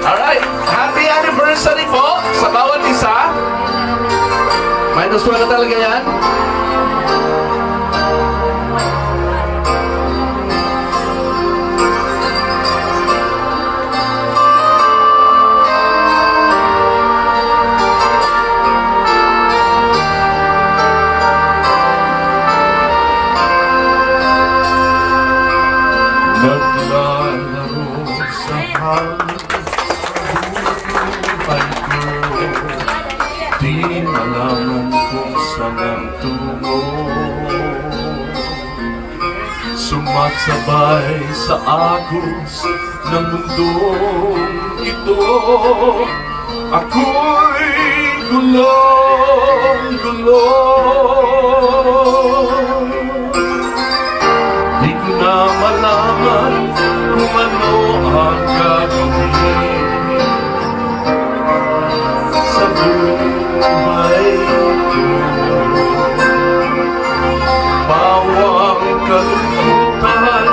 Alright, happy anniversary po sa bawat isa. Minus 1 na talaga yan. Naglalaro sa hangin, buhay ko, di malaman kung saan ang tungo. Sumasabay sa agos ng mundong ito, ako'y gulong-gulo. Di ko na malaman kung ano ang gagawin sa buhay ko. Bawang kalungkutan,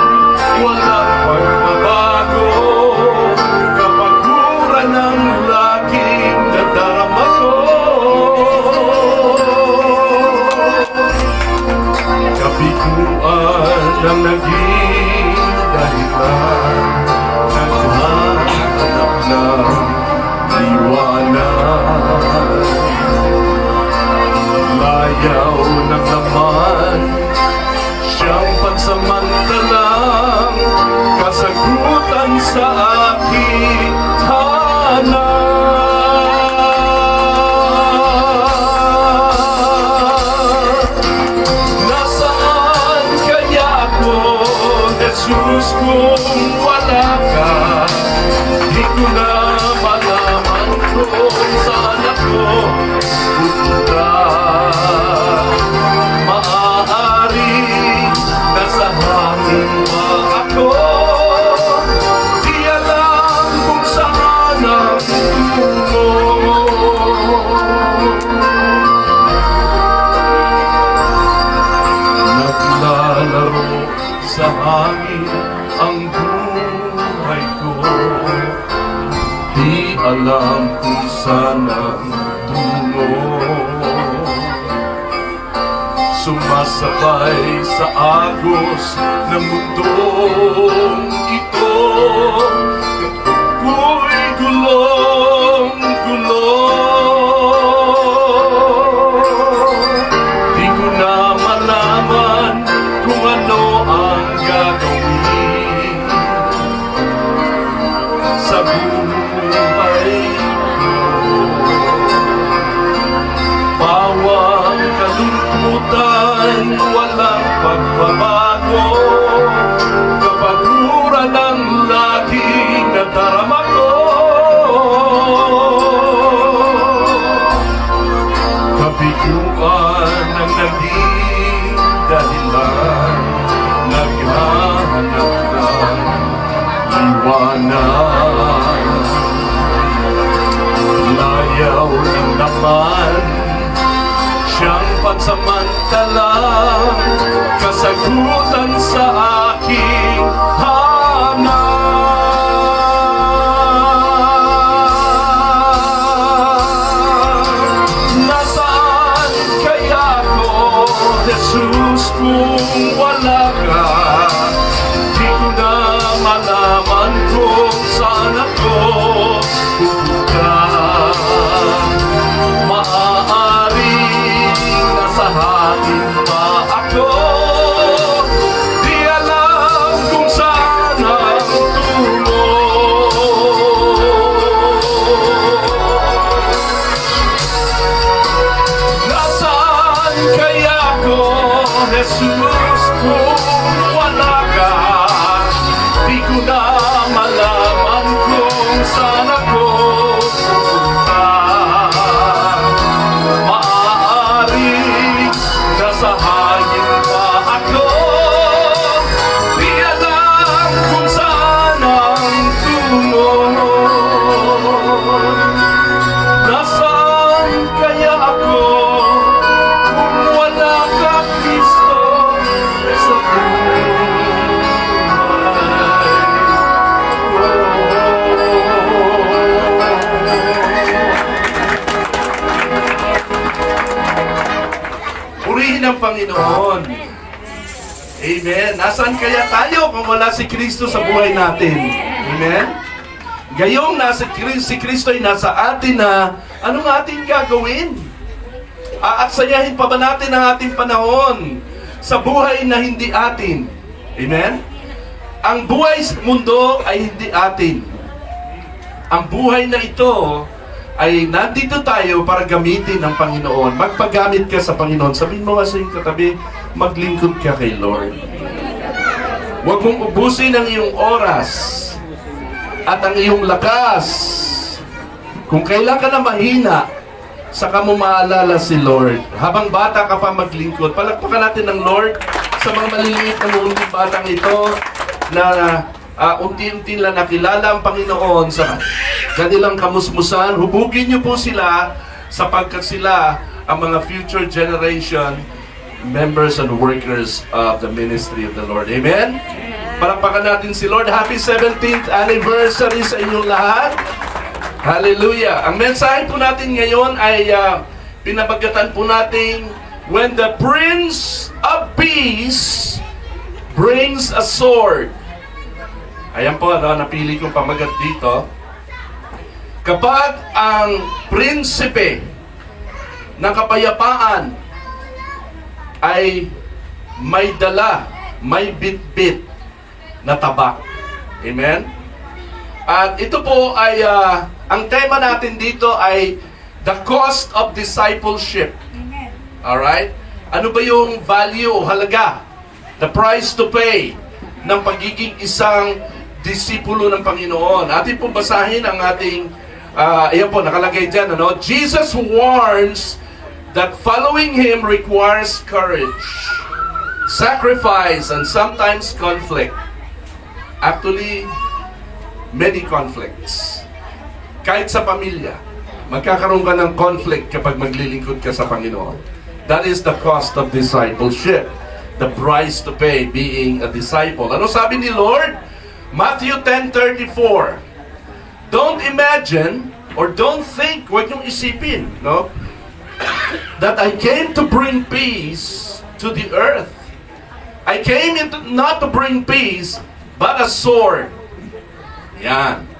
walang pagbabago, kapaguran ng laging nadarama ko. Kabiguan ang naging dahilan, naghahanap ng liwanag. Layaw ng laman, siyang pansamantalang kasagutan sa aking hanap. Nasaan kaya ako, Jesus, kung wala ka? Di ko na malaman kung saan ako pupunta. Maaari nasa hangin pa ako, di alam kung saan ang tungo. Naglalaro sa hangin ang buhay ko, di alam kung saan ang tungo. Sumasabay sa agos ng mundong ito, ako'y gulong-gulo. Di ko na malaman kung ano ang gagawin sa buhay ko. Bawang kalungkutan, walang pagbabago, kapaguran ng laging nadarama ko. Kabiguan ang naging dahilan, naghahanap ng liwanag. Layaw ng laman, siyang pansamantalang kasagutan sa aking hanap. Nasaan kaya ako, Jesus, kung wala ka? Di ko na malaman kung saan ako pupunta. Maaari nasa hangin pa ako, Panginoon. Amen. Nasaan kaya tayo kung wala si Kristo sa buhay natin? Amen? Gayong si Kristo ay nasa atin na, anong ating gagawin? Aaksayahin pa ba natin ang ating panahon sa buhay na hindi atin? Amen? Ang buhay sa mundo ay hindi atin. Ang buhay na ito ay nandito tayo para gamitin ng Panginoon. Magpagamit ka sa Panginoon. Sabihin mo nga sa iyong katabi, maglingkod ka kay Lord. Huwag mong ubusin ang iyong oras at ang iyong lakas. Kung kailan ka na mahina, saka mo maalala si Lord. Habang bata ka pa maglingkod, palakpakan natin ng Lord sa mga maliliit na munting batang ito na unti-unti lang nakilala ang Panginoon sa kanilang kamusmusan. Hubugin niyo po sila sapagkat sila ang mga future generation members and workers of the ministry of the Lord. Amen? Palakpakan natin si Lord. Happy 17th anniversary sa inyong lahat. Hallelujah. Ang mensahe po natin ngayon ay pinabagatan po natin, when the Prince of Peace brings a sword. Ayan po, napili kong pamagat dito. Kapag ang prinsipe ng kapayapaan ay may dala, may bit-bit na tabak. Amen? At ito po ay, ang tema natin dito ay the cost of discipleship. Alright? Ano ba yung value o halaga? The price to pay ng pagiging isang disipulo ng Panginoon. Atin pong basahin ang ating, ayan po, nakalagay dyan, ano? Jesus warns that following Him requires courage, sacrifice, and sometimes conflict. Actually, many conflicts. Kahit sa pamilya, magkakaroon ka ng conflict kapag maglilingkod ka sa Panginoon. That is the cost of discipleship. The price to pay being a disciple. Ano sabi ni Lord? Matthew 10:34. Don't imagine or don't think, huwag niyong isipin, no? That I came to bring peace to the earth. I came not to bring peace, but a sword. Yan.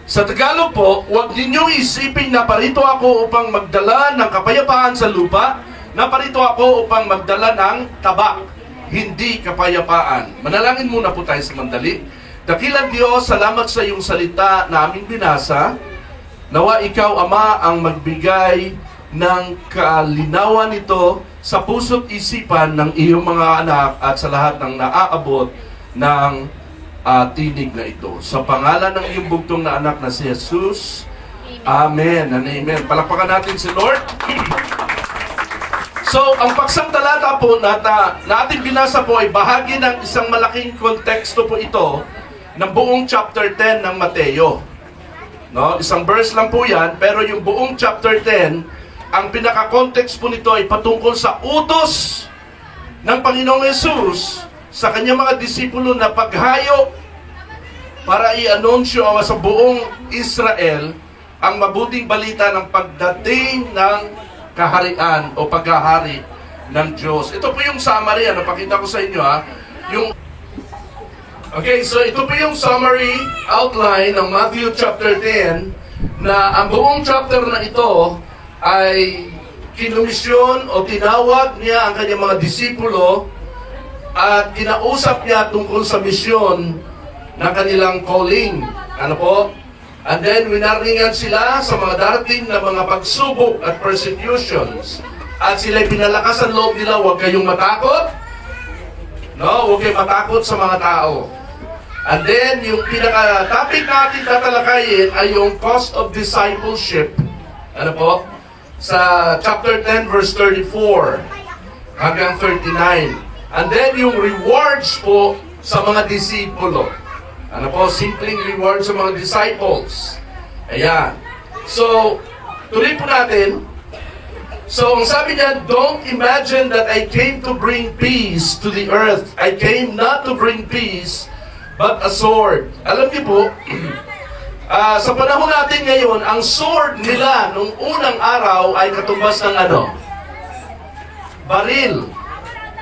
Sa Tagalog po, huwag ninyong isipin na parito ako upang magdala ng kapayapaan sa lupa, na parito ako upang magdala ng tabak, hindi kapayapaan. Manalangin muna po tayo sa mandali. Dakilang Diyos, salamat sa iyong salita na aming binasa. Nawa ikaw, Ama, ang magbigay ng kalinawan nito sa puso't isipan ng iyong mga anak at sa lahat ng naaabot ng tinig na ito. Sa pangalan ng iyong bugtong na anak na si Jesus, Amen and Amen. Palakpakan natin si Lord. So, ang paksang talata po na ating binasa po ay bahagi ng isang malaking konteksto po ito ng buong chapter 10 ng Mateo. No? Isang verse lang po yan, pero yung buong chapter 10, ang pinaka-context po nito ay patungkol sa utos ng Panginoong Yesus sa kanyang mga disipulo na paghayo para i-anunsyo sa buong Israel ang mabuting balita ng pagdating ng kaharian o paghahari ng Diyos. Ito po yung summary, napakita ko sa inyo Okay, so ito po yung summary outline ng Matthew chapter 10 na ang buong chapter na ito ay kinumisyon o tinawag niya ang kanyang mga disipulo at kinausap niya tungkol sa misyon ng kanilang calling. Ano po? And then, winarningan sila sa mga darating na mga pagsubok at persecutions. At sila'y pinalakas ang loob nila, huwag kayong matakot. No, huwag kayong matakot sa mga tao. And then, yung pinaka-topic natin tatalakayin ay yung cost of discipleship. Ano po? Sa chapter 10, verse 34 hanggang 39. And then, yung rewards po sa mga disipulo. Ano po? Simpleng reward sa mga disciples. Ayan. So, tuloy po natin. So, ang sabi niya, don't imagine that I came to bring peace to the earth. I came not to bring peace, but a sword. Alam niyo po, sa panahon natin ngayon, ang sword nila nung unang araw ay katumbas ng ano? baril.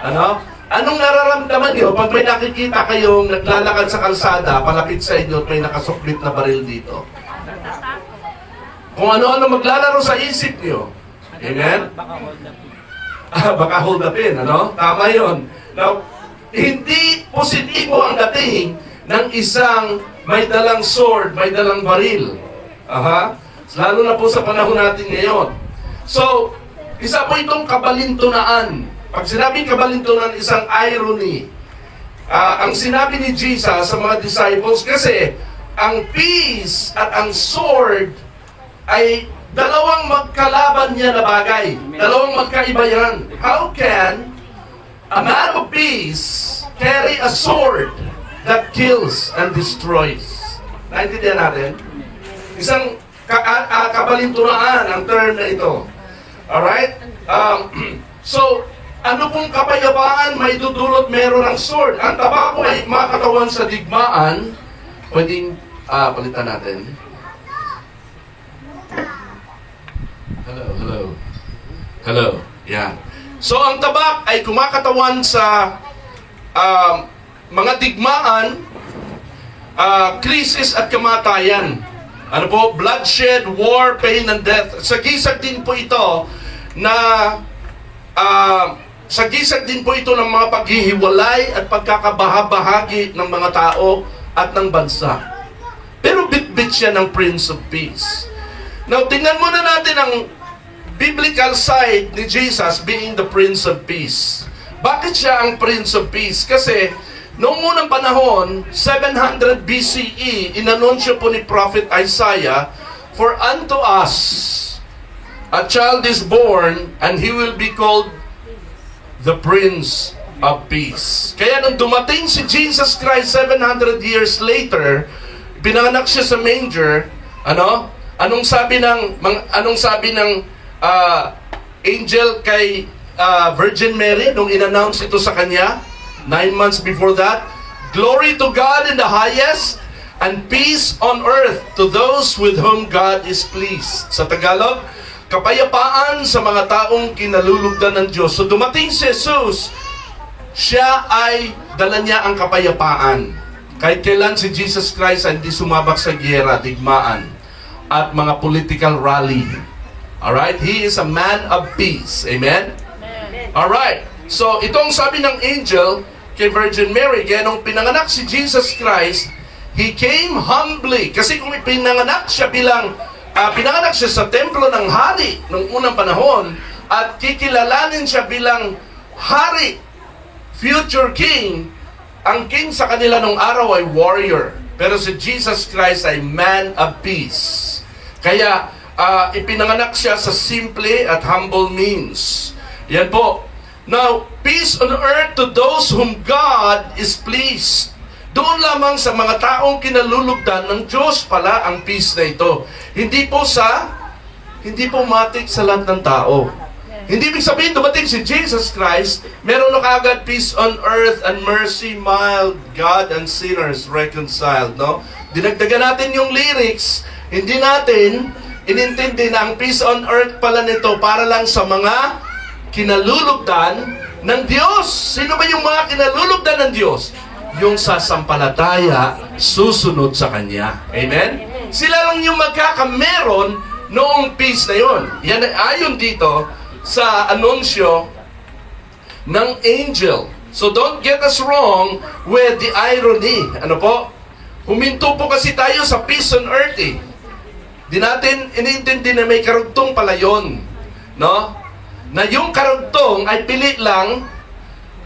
Ano? Anong nararamdaman niyo pag may nakikita kayong naglalakad sa kalsada, palapit sa inyo at may nakasuklit na baril dito? Kung ano-ano maglalaro sa isip niyo. Amen? Baka hold up in, ano? Tama yun. Now, hindi positibo ang dating ng isang may dalang sword, may dalang baril. Aha. Lalo na po sa panahon natin ngayon. So, isa po itong kabalintunaan. Pag sinabing kabalintunaan, isang irony. Ang sinabi ni Jesus sa mga disciples, kasi ang peace at ang sword ay dalawang magkalaban niya na bagay. Dalawang magkaiba yan. How can a man of peace carry a sword that kills and destroys? Naintindihan natin? Isang kabalintunaan ang term na ito. Alright? So, ano pong kapayapaan may dudulot meron ng sword? Ang tabako ay makatawan sa digmaan. Pwedeng palitan natin. Hello. Yan. So, ang tabak ay kumakatawan sa mga digmaan, krisis at kamatayan. Ano po? Bloodshed, war, pain, and death. Sagisag din po ito na sagisag din po ito ng mga paghihiwalay at pagkakabahabahagi ng mga tao at ng bansa. Pero bit-bit siya ng Prince of Peace. Now, tingnan muna natin ang biblical side ni Jesus being the Prince of Peace. Bakit siya ang Prince of Peace? Kasi noong unang panahon, 700 BCE, inanunsyo po ni Prophet Isaiah, "For unto us a child is born, and he will be called the Prince of Peace." Kaya nung dumating si Jesus Christ 700 years later, pinanganak siya sa manger, Anong sabi ng angel kay Virgin Mary nung in-announce ito sa kanya 9 months before that? "Glory to God in the highest, and peace on earth to those with whom God is pleased." Sa Tagalog, kapayapaan sa mga taong kinalulugdan ng Diyos. So dumating si Jesus, siya ay dala niya ang kapayapaan. Kahit kailan si Jesus Christ ay hindi sumabak sa giyera, digmaan, at mga political rally. Alright? He is a man of peace. Amen? Alright. So, itong sabi ng angel kay Virgin Mary, kaya nung pinanganak si Jesus Christ, He came humbly. Kasi kung pinanganak siya pinanganak siya sa templo ng hari nung unang panahon, at kikilalanin siya bilang hari, future king, ang king sa kanila nung araw ay warrior. Pero si Jesus Christ ay man of peace. Kaya ipinanganak siya sa simple at humble means. Yan po. Now, peace on earth to those whom God is pleased. Doon lamang sa mga taong kinalulugdan ng Diyos pala ang peace na ito. Hindi po matik sa lahat ng tao. Hindi ibig sabihin, dumating si Jesus Christ, meron na kaagad peace on earth and mercy, mild, God and sinners reconciled, no? Dinagdagan natin yung lyrics, hindi natin inintindi na ang peace on earth pala nito para lang sa mga kinalulugdan ng Diyos. Sino ba yung mga kinalulugdan ng Diyos? Yung sasampalataya, susunod sa Kanya. Amen? Sila lang yung magkakameron noong peace na yon. Yan ay ayon dito sa anunsyo ng angel. So don't get us wrong with the irony. Ano po? Huminto po kasi tayo sa peace on earth eh. Di natin inintindi na may karugtong pala yun. No? Na yung karugtong ay pilit lang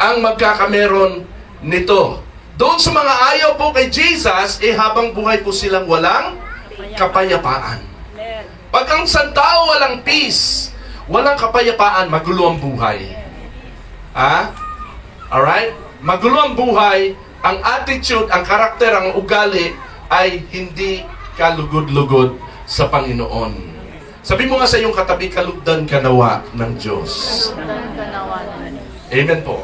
ang magkakameron nito. Doon sa mga ayaw po kay Jesus, habang buhay po silang walang kapayapaan. Pag ang santao walang peace, walang kapayapaan, magulo ang buhay. Alright? Magulo ang buhay, ang attitude, ang karakter, ang ugali ay hindi kalugod-lugod sa Panginoon. Sabi mo nga sa iyong katabi, kalugdan ka nawa ng Diyos. Amen po.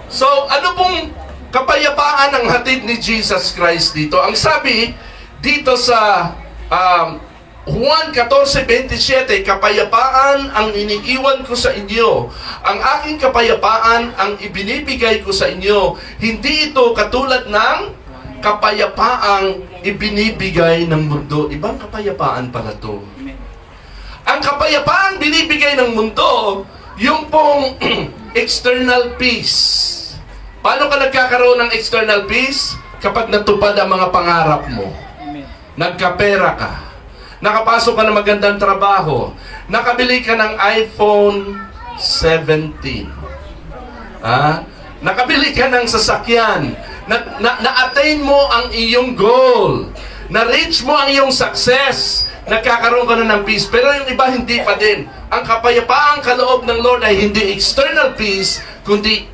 So, ano pong kapayapaan ang hatid ni Jesus Christ dito? Ang sabi dito sa Juan 14:27, kapayapaan ang iniiwan ko sa inyo. Ang aking kapayapaan ang ibinibigay ko sa inyo. Hindi ito katulad ng kapayapaang ibinibigay ng mundo. Ibang kapayapaan pala to. Ang kapayapaang binibigay ng mundo, yung pong external peace. Paano ka nagkakaroon ng external peace? Kapag natupad ang mga pangarap mo. Nagkapera ka. Nakapasok ka ng magandang trabaho. Nakabili ka ng iPhone 17. Nakabili ka ng sasakyan. Na-attain mo ang iyong goal. Na-reach mo ang iyong success. Nagkakaroon ka na ng peace. Pero yung iba hindi pa din. Ang kapayapaang kaloob ng Lord ay hindi external peace, kundi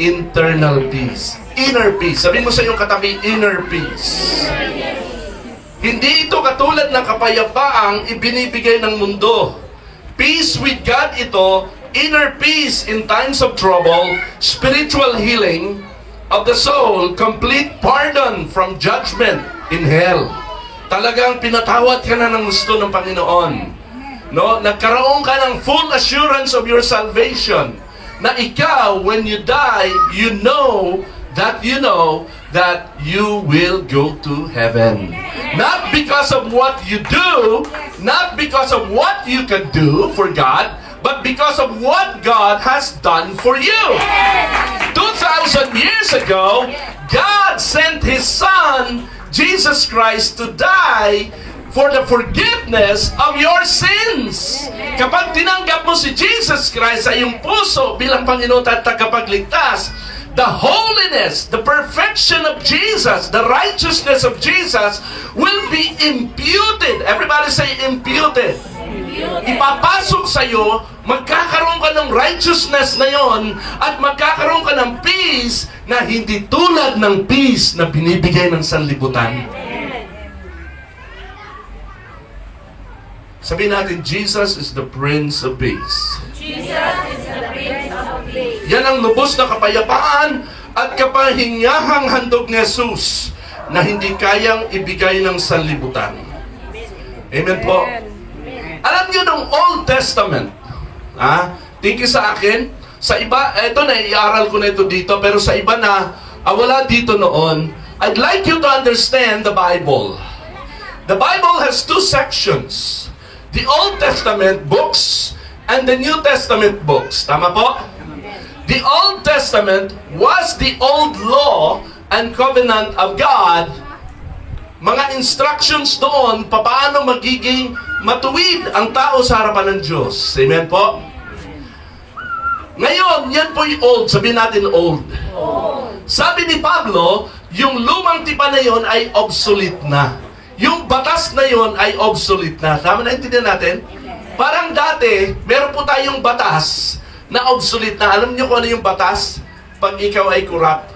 internal peace. Inner peace. Sabihin mo sa iyong katabi, inner peace. Hindi ito katulad ng kapayapaang ibinibigay ng mundo. Peace with God ito, inner peace in times of trouble, spiritual healing of the soul, complete pardon from judgment in hell. Talagang pinatawad ka na ng gusto ng Panginoon. No? Nagkaroon ka ng full assurance of your salvation. Na ikaw, when you die, you know that you will go to heaven. Not because of what you do, not because of what you can do for God, but because of what God has done for you. 2,000 years ago, God sent His Son, Jesus Christ, to die for the forgiveness of your sins. Kapag tinanggap mo si Jesus Christ sa iyong puso bilang Panginoon at tagapagligtas, the holiness, the perfection of Jesus, the righteousness of Jesus will be imputed. Everybody say imputed. Ipapasok sa iyo, magkakaroon ka ng righteousness na yon at magkakaroon ka ng peace na hindi tulad ng peace na binibigay ng sanlibutan. Sabihin natin, Jesus is the Prince of Peace. Jesus is the Prince of Peace. Yan ang lubos na kapayapaan at kapahingahang handog ni Jesus na hindi kayang ibigay ng sanlibutan. Amen po. Alam niyo nung Old Testament, tingin sa akin, sa iba, eto na, iaral ko na ito dito, pero sa iba na wala dito noon, I'd like you to understand the Bible. The Bible has two sections. The Old Testament books and the New Testament books. Tama po? The Old Testament was the old law and covenant of God. Mga instructions doon, paano magiging matuwid ang tao sa harapan ng Diyos. Amen po? Ngayon, yan po yung old. Sabihin natin old. Sabi ni Pablo, yung lumang tipan na yon ay obsolete na. Yung batas na yon ay obsolete na. Tama na, intindihan natin? Parang dati, meron po tayong batas na obsolete na. Alam niyo kung ano yung batas? Pag ikaw ay corrupt.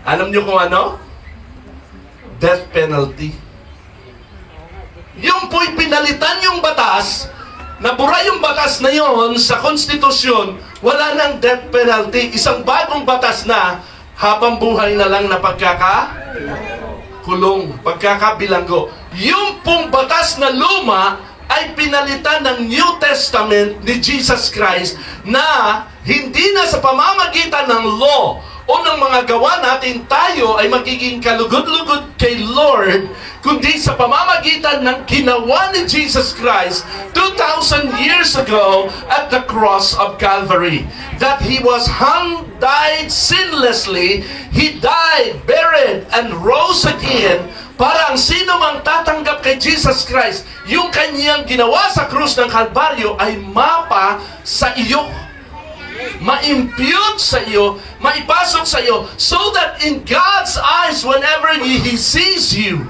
Alam niyo kung ano? Death penalty. Yung po'y pinalitan yung batas, nabura yung batas na yon sa konstitusyon, wala nang death penalty. Isang bagong batas na, habang buhay na lang na pagkakakulong, pagkakabilanggo. Yung pong batas na luma ay pinalitan ng New Testament ni Jesus Christ na hindi na sa pamamagitan ng law o ng mga gawa natin tayo ay magiging kalugod-lugod kay Lord, kundi sa pamamagitan ng ginawa ni Jesus Christ 2,000 years ago at the cross of Calvary. That He was hung, died sinlessly, He died, buried, and rose again para ang sino mang tatanggap kay Jesus Christ, yung kanyang ginawa sa krus ng Kalbaryo ay mapa sa iyo, ma-impute sa iyo, maipasok sa iyo, so that in God's eyes, whenever He sees you,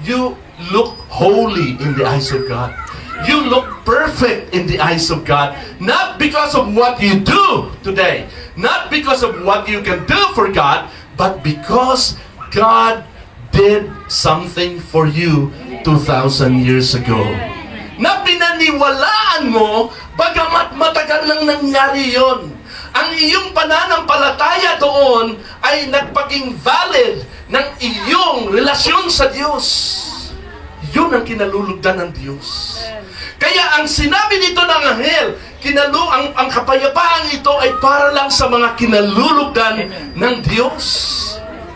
you look holy in the eyes of God. You look perfect in the eyes of God. Not because of what you do today, not because of what you can do for God, but because God did something for you 2,000 years ago. Na pinaniwalaan mo, bagamat matagal nang nangyari yon. Ang iyong pananampalataya doon ay nagpaging valid ng iyong relasyon sa Diyos. Yun ang kinalulugdan ng Diyos. Kaya ang sinabi dito ng anghel, ang kapayapaan ito ay para lang sa mga kinalulugdan ng Diyos.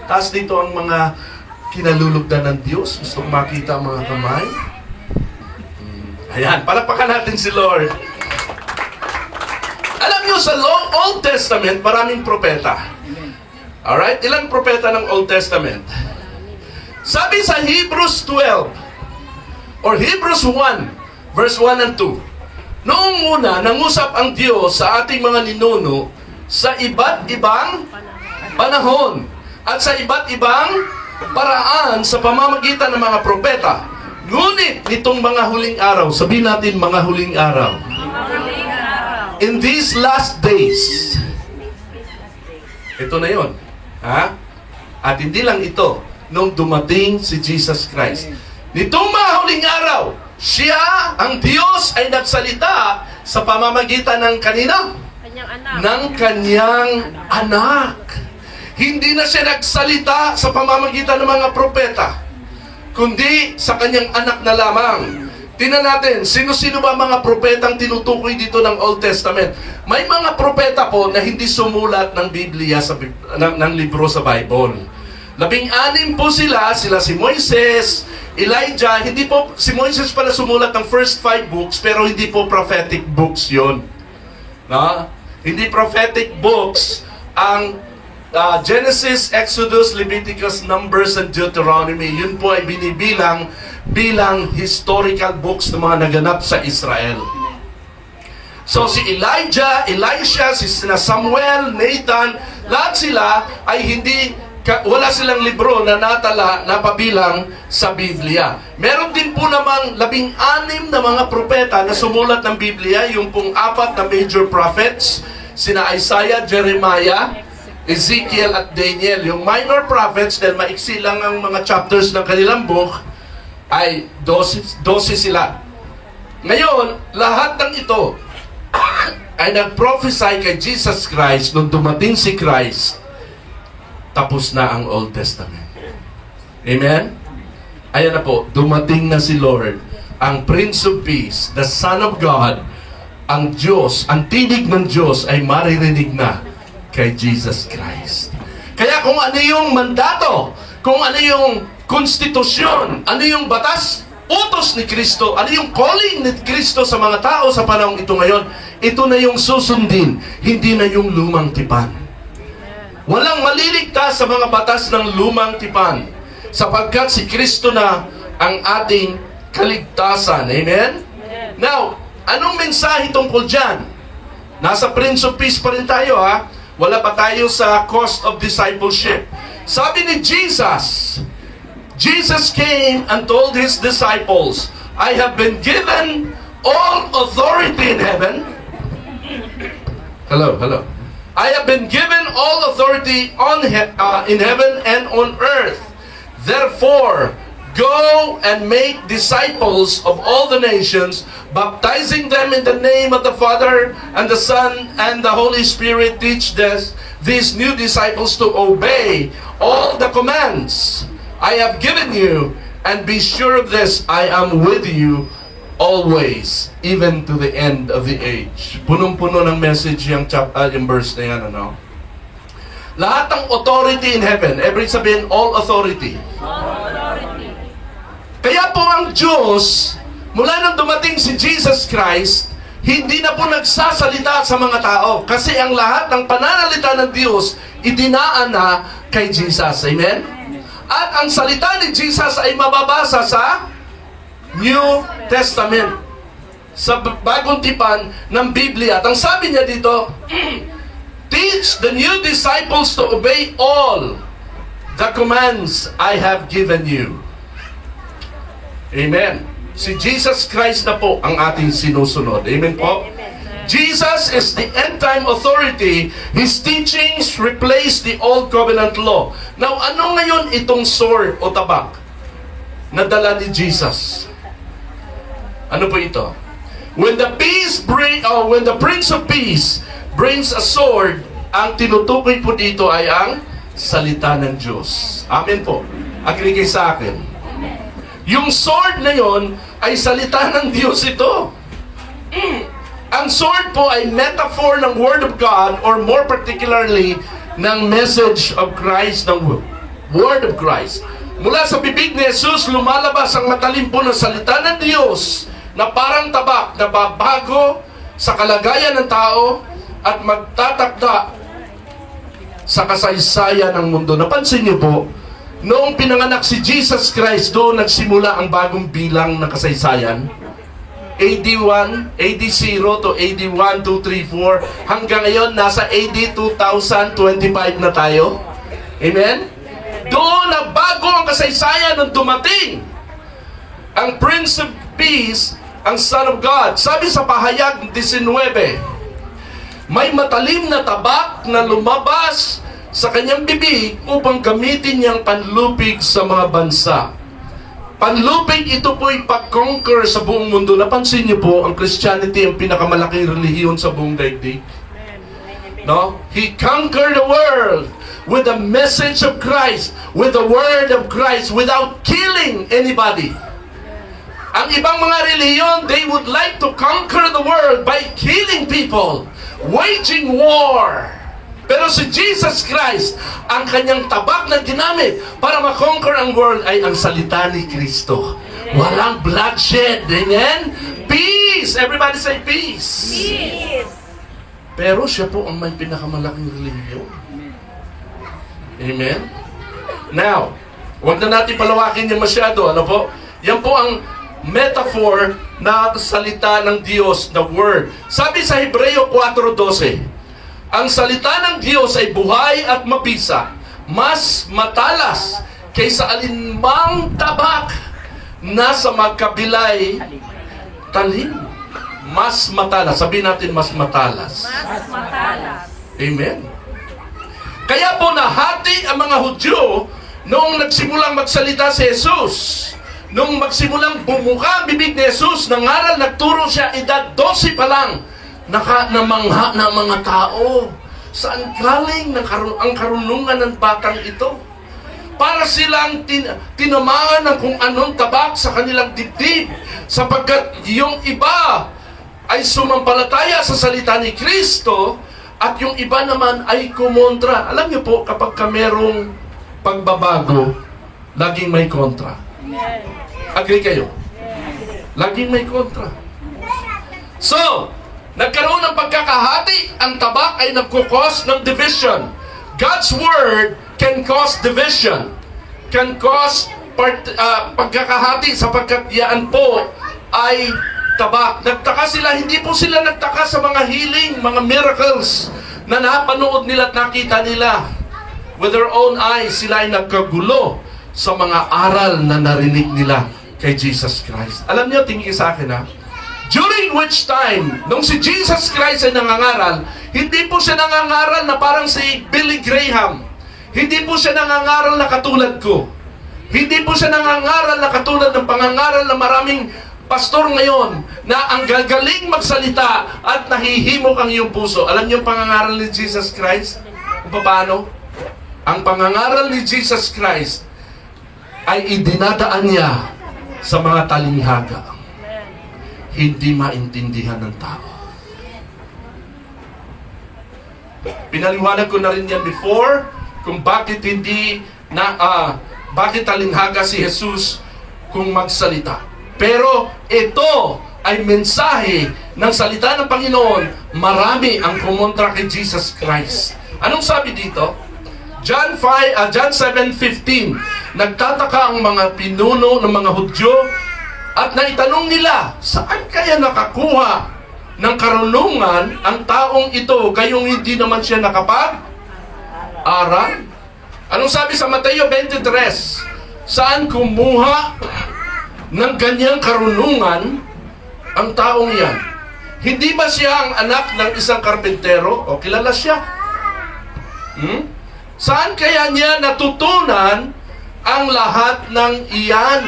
Taas dito ang mga kinalulugdan ng Diyos. Gusto kong makita ang mga kamay. Ayan, palakpakan natin si Lord. Alam niyo, sa Old Testament, maraming propeta. Alright? Ilang propeta ng Old Testament? Sabi sa Hebrews 12, or Hebrews 1, verse 1 and 2, noong una, nangusap ang Diyos sa ating mga ninuno sa iba't ibang panahon at sa iba't ibang paraan sa pamamagitan ng mga propeta. Ngunit nitong mga huling araw, sabihin natin mga huling araw, in these last days, ito na yon. Ha? At hindi lang ito, nung dumating si Jesus Christ. Nitong mga huling araw, siya, ang Diyos, ay nagsalita sa pamamagitan ng kanino? Kanyang anak. Ng kanyang anak. Hindi na siya nagsalita sa pamamagitan ng mga propeta, kundi sa kanyang anak na lamang. Tingnan natin, sino-sino ba mga propetang tinutukoy dito ng Old Testament? May mga propeta po na hindi sumulat ng Biblia, ng libro sa Bible. 16 po sila si Moises, Elijah. Hindi po, si Moises pala sumulat ng first 5 books, pero hindi po prophetic books yon. No? Hindi prophetic books ang Genesis, Exodus, Leviticus, Numbers, and Deuteronomy. Yun po ay binibilang bilang historical books na mga naganap sa Israel. So si Elijah, Elisha, si Samuel, Nathan, lahat sila ay wala silang libro na natala, napabilang sa Biblia. Meron din po namang 16 na mga propeta na sumulat ng Biblia, yung pong 4 na major prophets, sina Isaiah, Jeremiah, Ezekiel at Daniel. Yung minor prophets, dahil maiksi lang ang mga chapters ng kanilang book, ay 12 sila. Ngayon, lahat ng ito ay nag-prophesy kay Jesus Christ. Nung dumating si Christ, tapos na ang Old Testament. Amen? Ayan na po, dumating na si Lord, ang Prince of Peace, the Son of God, ang Diyos, ang tinig ng Diyos ay maririnig na kay Jesus Christ. Kaya kung ano yung mandato, kung ano yung konstitusyon, ano yung batas, utos ni Kristo, ano yung calling ni Kristo sa mga tao sa panahong ito ngayon, ito na yung susundin, hindi na yung lumang tipan. Walang maliligtas sa mga batas ng lumang tipan, sapagkat si Kristo na ang ating kaligtasan. Amen? Now, anong mensahe tungkol dyan? Nasa Prince of Peace pa rin tayo, ha? Wala pa tayo sa cost of discipleship. Sabi ni Jesus came and told His disciples, I have been given all authority in heaven. Hello. I have been given all authority in heaven and on earth. Therefore, go and make disciples of all the nations, baptizing them in the name of the Father and the Son and the Holy Spirit. Teach these new disciples to obey all the commands I have given you, and be sure of this, I am with you always, even to the end of the age. Punong-puno ng message yung verse na yan, ano? Lahat ng authority in heaven, every sabihin, all authority. Kaya po ang Diyos, mula nang dumating si Jesus Christ, hindi na po nagsasalita sa mga tao. Kasi ang lahat ng pananalita ng Diyos, idinaan na kay Jesus. Amen? At ang salita ni Jesus ay mababasa sa New Testament, sa bagong tipan ng Biblia. At ang sabi niya dito, teach the new disciples to obey all the commands I have given you. Amen. Si Jesus Christ na po ang ating sinusunod. Amen po? Jesus is the end-time authority. His teachings replace the Old Covenant law. Now, ano ngayon itong sword o tabak na dala ni Jesus? Ano po ito? When the Prince of Peace brings a sword, ang tinutukoy po dito ay ang salita ng Diyos. Amen po. Agree kayo sa akin. Yung sword na yon ay salita ng Diyos ito. Ang sword po ay metaphor ng Word of God, or more particularly, ng message of Christ, ng Word of Christ. Mula sa bibig ni Jesus, lumalabas ang matalim po ng salita ng Diyos na parang tabak na babago sa kalagayan ng tao at magtatakda sa kasaysayan ng mundo. Napansin niyo po, noong pinanganak si Jesus Christ, doon nagsimula ang bagong bilang ng kasaysayan. AD 1, AD 0 to AD 1, 2, 3, 4. Hanggang ngayon, nasa AD 2025 na tayo. Amen? Doon na bago ang kasaysayan nung dumating ang Prince of Peace, ang Son of God. Sabi sa Pahayag 19, may matalim na tabak na lumabas sa kanyang bibig upang gamitin niyang panlupig sa mga bansa. Panlupig ito po'y pag-conquer sa buong mundo. Napansin niyo po, ang Christianity ang pinakamalaking relihiyon sa buong daigdig. No? He conquered the world with the message of Christ, with the word of Christ, without killing anybody. Ang ibang mga relihiyon, they would like to conquer the world by killing people, waging war. Pero si Jesus Christ, ang kanyang tabak na ginamit para makonquer ang world ay ang salita ni Kristo. Walang bloodshed. Amen? Peace! Everybody say peace. Peace. Pero siya po ang may pinakamalaking relihiyon. Amen? Now, huwag na natin palawakin yung masyado. Ano po? Yan po ang metaphor na salita ng Diyos, the Word. Sabi sa Hebreo 4:12, ang salita ng Diyos ay buhay at mabisa, mas matalas kaysa alinmang tabak na sa magkabilay talim. Mas matalas. Sabihin natin, mas matalas. Mas matalas. Amen. Kaya po nahati ang mga Hudyo noong nagsimulang magsalita si Jesus. Noong magsimulang bumuka ang bibig ni Jesus, nangaral, nagturo siya, edad 12 pa lang, namangha na mga tao. Saan galing ang karunungan ng batang ito? Para silang tinamaan ng kung anong tabak sa kanilang dibdib, sapagkat yung iba ay sumampalataya sa salita ni Kristo at yung iba naman ay kumontra. Alam niyo po, kapag ka merong pagbabago, laging may kontra. Agree kayo? Laging may kontra. So, nagkaroon ng pagkakahati, ang tabak ay nagkukos ng division. God's Word can cause division, can cause pagkakahati, sapagkat yan po ay tabak. Nagtaka sila, hindi po sila nagtaka sa mga healing, mga miracles na napanood nila at nakita nila. With their own eyes, sila ay nagkagulo sa mga aral na narinig nila kay Jesus Christ. Alam niyo, tingin sa akin ha, during which time, nung si Jesus Christ ay nangangaral, hindi po siya nangangaral na parang si Billy Graham. Hindi po siya nangangaral na katulad ko. Hindi po siya nangangaral na katulad ng pangangaral na maraming pastor ngayon na ang gagaling magsalita at nahihimok ang iyong puso. Alam niyo ang pangangaral ni Jesus Christ? Kung paano? Ang pangangaral ni Jesus Christ ay idinadaan niya sa mga talinghaga. Hindi maintindihan ng tao. Pinaliwanag ko na rin yan before kung bakit bakit talinghaga si Jesus kung magsalita. Pero ito ay mensahe ng salita ng Panginoon. Marami ang kumontra kay Jesus Christ. Anong sabi dito? John 7:15. Nagtataka ang mga pinuno ng mga Hudyo at naitanong nila, saan kaya nakakuha ng karunungan ang taong ito, gayong hindi naman siya nakapag-aral? Anong sabi sa Mateo 23? Saan kumuha ng ganyang karunungan ang taong yan? Hindi ba siya ang anak ng isang karpentero? O kilala siya? Saan kaya niya natutunan ang lahat ng iyan?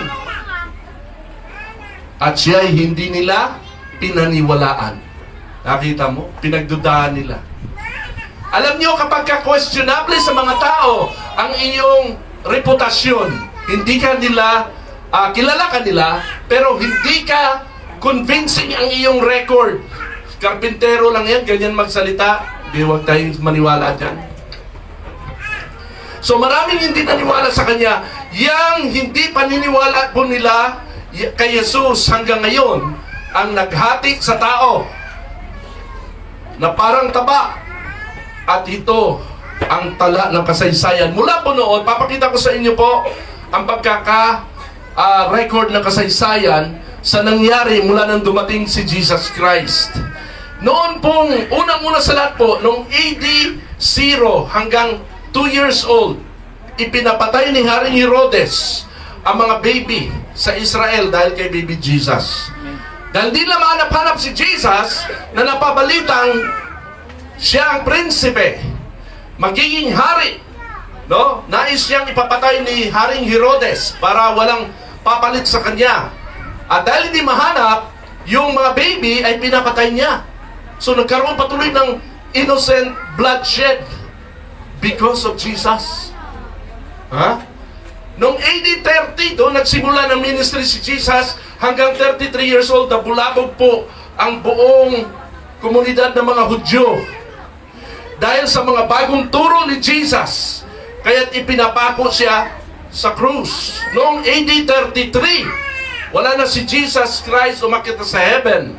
At siya ay hindi nila pinaniwalaan. Nakita mo? Pinagdudahan nila. Alam niyo, kapag ka-questionable sa mga tao ang iyong reputasyon, hindi ka nila, kilala ka nila, pero hindi ka convincing ang iyong record. Karpintero lang yan, ganyan magsalita, di huwag tayong maniwala dyan. So maraming hindi naniwala sa Kanya. Yang hindi paniniwala po nila kay Jesus hanggang ngayon, ang naghati sa tao na parang taba. At ito ang tala ng kasaysayan. Mula po noon, papakita ko sa inyo po ang record ng kasaysayan sa nangyari mula nang dumating si Jesus Christ. Noon pong, unang-una sa lahat po, noong AD 0 hanggang 2 years old, ipinapatay ni Haring Herodes ang mga baby sa Israel dahil kay baby Jesus. Dahil di na mahanap-hanap si Jesus na napabalitang siya ang prinsipe, magiging hari. No? Nais siyang ipapatay ni Haring Herodes para walang papalit sa kanya. At dahil hindi mahanap, yung mga baby ay pinapatay niya. So nagkaroon patuloy ng innocent bloodshed because of Jesus. Ha? Noong AD 30, doon nagsimula ng ministry si Jesus, hanggang 33 years old, nabulabog po ang buong komunidad ng mga Hudyo. Dahil sa mga bagong turo ni Jesus, kaya't ipinapako siya sa krus. Noong AD 33, wala na si Jesus Christ, umakyat na sa heaven.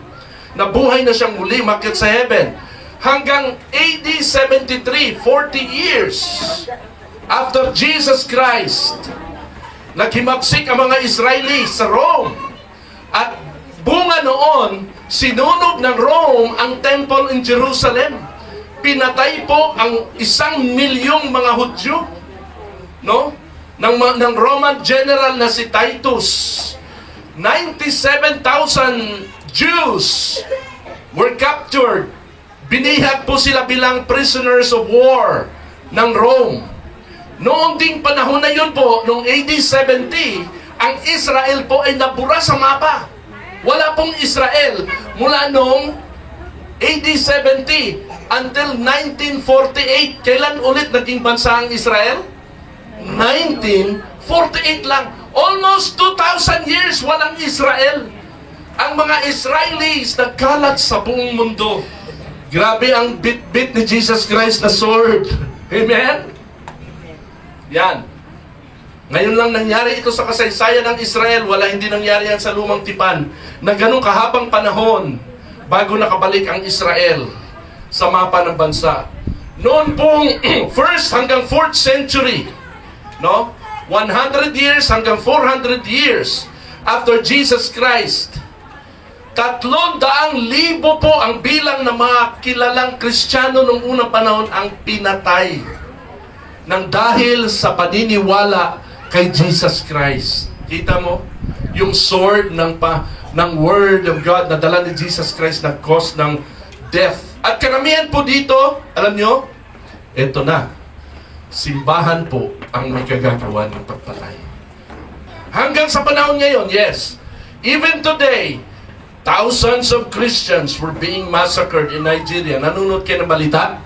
Nabuhay na siyang muli, umakyat sa heaven. Hanggang AD 73, 40 years after Jesus Christ, naghimagsik ang mga Israeli sa Rome. At bunga noon, sinunog ng Rome ang temple in Jerusalem. Pinatay po ang 1,000,000 mga Hudyo, no? ng Roman general na si Titus. 97,000 Jews were captured. Binihag po sila bilang prisoners of war ng Rome. Noong ding panahon na yun po, noong AD 70, ang Israel po ay nabura sa mapa. Wala pong Israel mula noong AD 70 until 1948. Kailan ulit naging bansa ang Israel? 1948 lang. Almost 2,000 years walang Israel. Ang mga Israelis nagkalat sa buong mundo. Grabe ang bit-bit ni Jesus Christ na sword. Amen? Yan. Ngayon lang nangyari ito sa kasaysayan ng Israel. Hindi nangyari yan sa lumang tipan. Na ganun kahabang panahon bago nakabalik ang Israel sa mapa ng bansa. Noon pong 1st hanggang 4th century, no? 100 years hanggang 400 years after Jesus Christ, 300,000 po ang bilang ng mga kilalang Kristiyano noong unang panahon ang pinatay nang dahil sa paniniwala kay Jesus Christ. Kita mo? Yung sword ng Word of God na dala ni Jesus Christ na cause ng death. At karamihan po dito, alam nyo, eto na, simbahan po ang may kagagawa ng pagpatay. Hanggang sa panahon ngayon, yes, even today, thousands of Christians were being massacred in Nigeria. Nanonood kayo ng balita?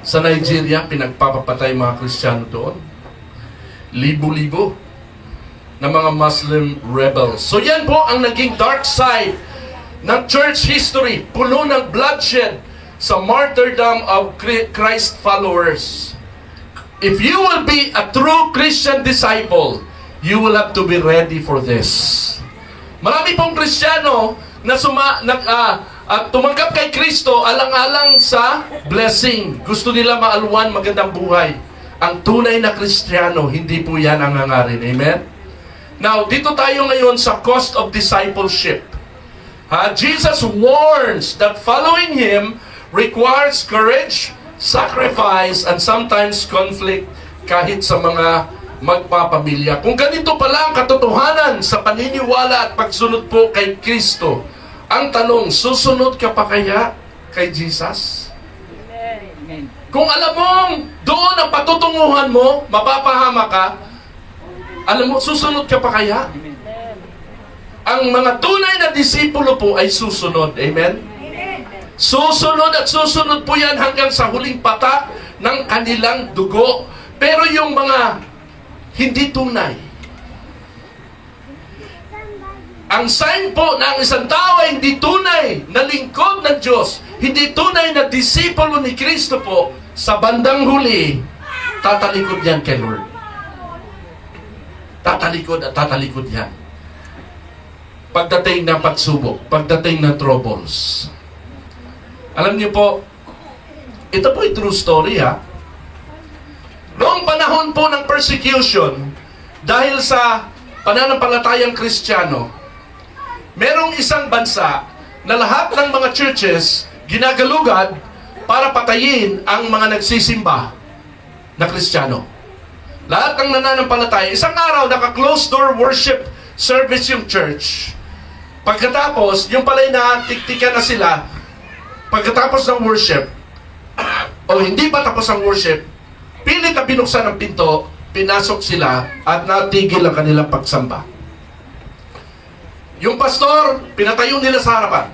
Sa Nigeria, pinagpapapatay mga Kristiyano doon. Libo-libo na mga Muslim rebels. So yan po ang naging dark side ng church history. Puno ng bloodshed sa martyrdom of Christ followers. If you will be a true Christian disciple, you will have to be ready for this. Marami pong Kristiyano na tumanggap kay Kristo alang-alang sa blessing. Gusto nila maalwan magandang buhay. Ang tunay na Kristiyano, hindi po yan ang hangarin. Amen? Now, dito tayo ngayon sa cost of discipleship. Jesus warns that following Him requires courage, sacrifice, and sometimes conflict kahit sa mga magpapamilya. Kung ganito pala ang katotohanan sa paniniwala at pagsunod po kay Kristo, ang tanong, susunod ka pa kaya kay Jesus? Amen. Kung alam mong doon ang patutunguhan mo, mapapahama ka, alam mo, susunod ka pa kaya? Ang mga tunay na disipulo po ay susunod. Amen? Susunod at susunod po yan hanggang sa huling patak ng kanilang dugo. Pero yung mga hindi tunay, ang sign po ng isang tao ay hindi tunay na lingkod ng Diyos, hindi tunay na disipulo ni Kristo po, sa bandang huli, tatalikod yan kay Lord. Tatalikod at tatalikod yan. Pagdating ng pagsubok, pagdating ng troubles. Alam niyo po, ito po ay true story ha. Noong panahon po ng persecution, dahil sa pananampalatayang Kristiyano, merong isang bansa na lahat ng mga churches ginagalugad para patayin ang mga nagsisimba na Kristiyano. Lahat ng nananampalataya, isang araw naka-closed door worship service yung church. Pagkatapos, yung pala'y natiktikan na sila, pagkatapos ng worship, o hindi pa tapos ang worship, pilit na binuksan ang pinto, pinasok sila, at natigil ang kanilang pagsamba. Yung pastor, pinatayo nila sa harapan.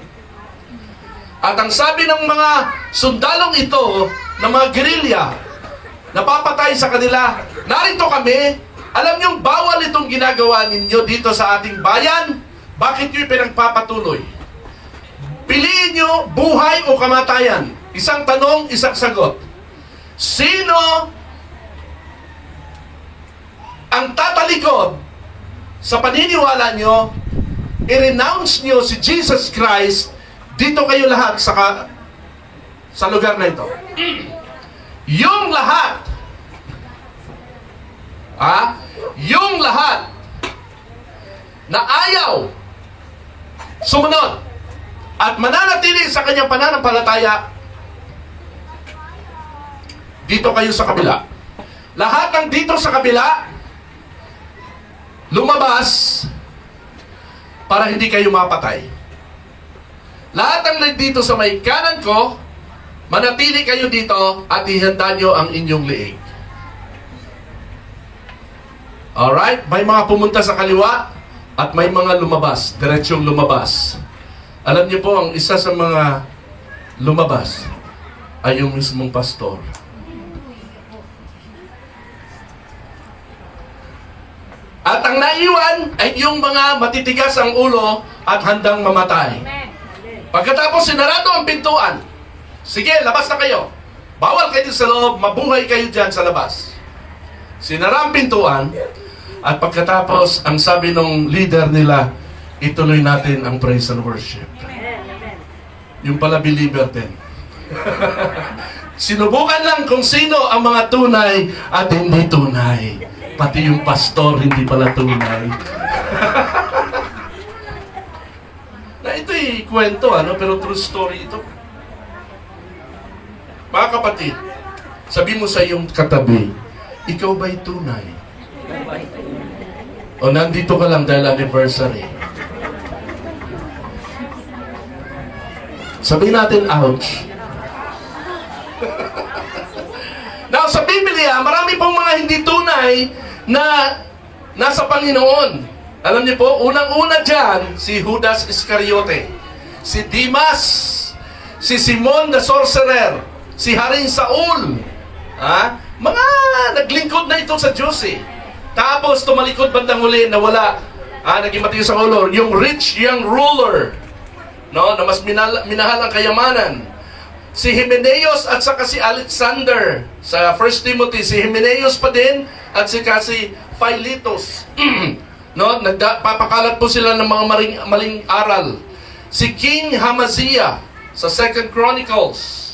At ang sabi ng mga sundalong ito, ng mga gerilya, napapatay sa kanila, narito kami, alam niyong bawal itong ginagawa ninyo dito sa ating bayan, bakit nyo pinagpapatuloy? Piliin nyo buhay o kamatayan. Isang tanong, isang sagot. Sino ang tatalikod sa paniniwala nyo, i-renounce nyo si Jesus Christ, dito kayo lahat sa lugar na ito. Yung lahat, yung lahat na ayaw sumunod at mananatili sa kanyang pananampalataya, dito kayo sa kabila. Lahat ng dito sa kabila, lumabas para hindi kayo mapatay. Lahat ng dito sa may kanan ko, manatili kayo dito at ihanda nyo ang inyong liig. Alright? May mga pumunta sa kaliwa at may mga lumabas, diretsyong lumabas. Alam niyo po, ang isa sa mga lumabas ay yung mismong pastor. At ang naiwan ay yung mga matitigas ang ulo at handang mamatay. Pagkatapos sinarado ang pintuan, sige, labas na kayo. Bawal kayo sa loob, mabuhay kayo dyan sa labas. Sinara ang pintuan, at pagkatapos, ang sabi ng leader nila, ituloy natin ang praise and worship. Yung pala believer din. Sinubukan lang kung sino ang mga tunay at hindi tunay. Pati yung pastor hindi pala tunay. Na ito'y kwento, pero true story ito. Mga kapatid, sabi mo sa iyong katabi, ikaw ba'y tunay? O nandito ka lang dahil anniversary? Sabihin natin, ouch. Now, sa Biblia, marami pong mga hindi tunay na nasa Panginoon. Alam niyo po, unang-una dyan, si Judas Iscariote, si Dimas, si Simon the Sorcerer, si Haring Saul. Mga naglingkod na ito sa Diyos eh. Tapos tumalikod bandang huli, nawala. Naging matiyo sa ulo. Yung rich young ruler, no, na mas minahal ang kayamanan. Si Hymenaeus at saka si Alexander. Sa 1 Timothy, si Hymenaeus pa din at saka si Philetus. No, papakalat po sila ng mga maling aral. Si King Hamaziah sa 2 Chronicles.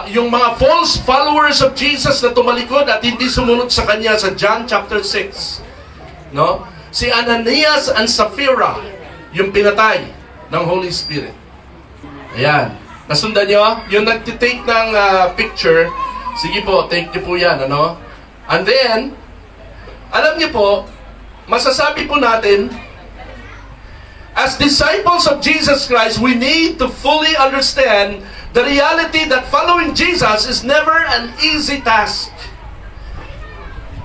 Yung mga false followers of Jesus na tumalikod at hindi sumunod sa kanya sa John chapter 6. No? Si Ananias and Sapphira, yung pinatay ng Holy Spirit. Ayan. Nasundan nyo? Yung nagtitake ng picture, sige po, take nyo po yan, And then, alam nyo po, masasabi po natin, as disciples of Jesus Christ, we need to fully understand the reality that following Jesus is never an easy task.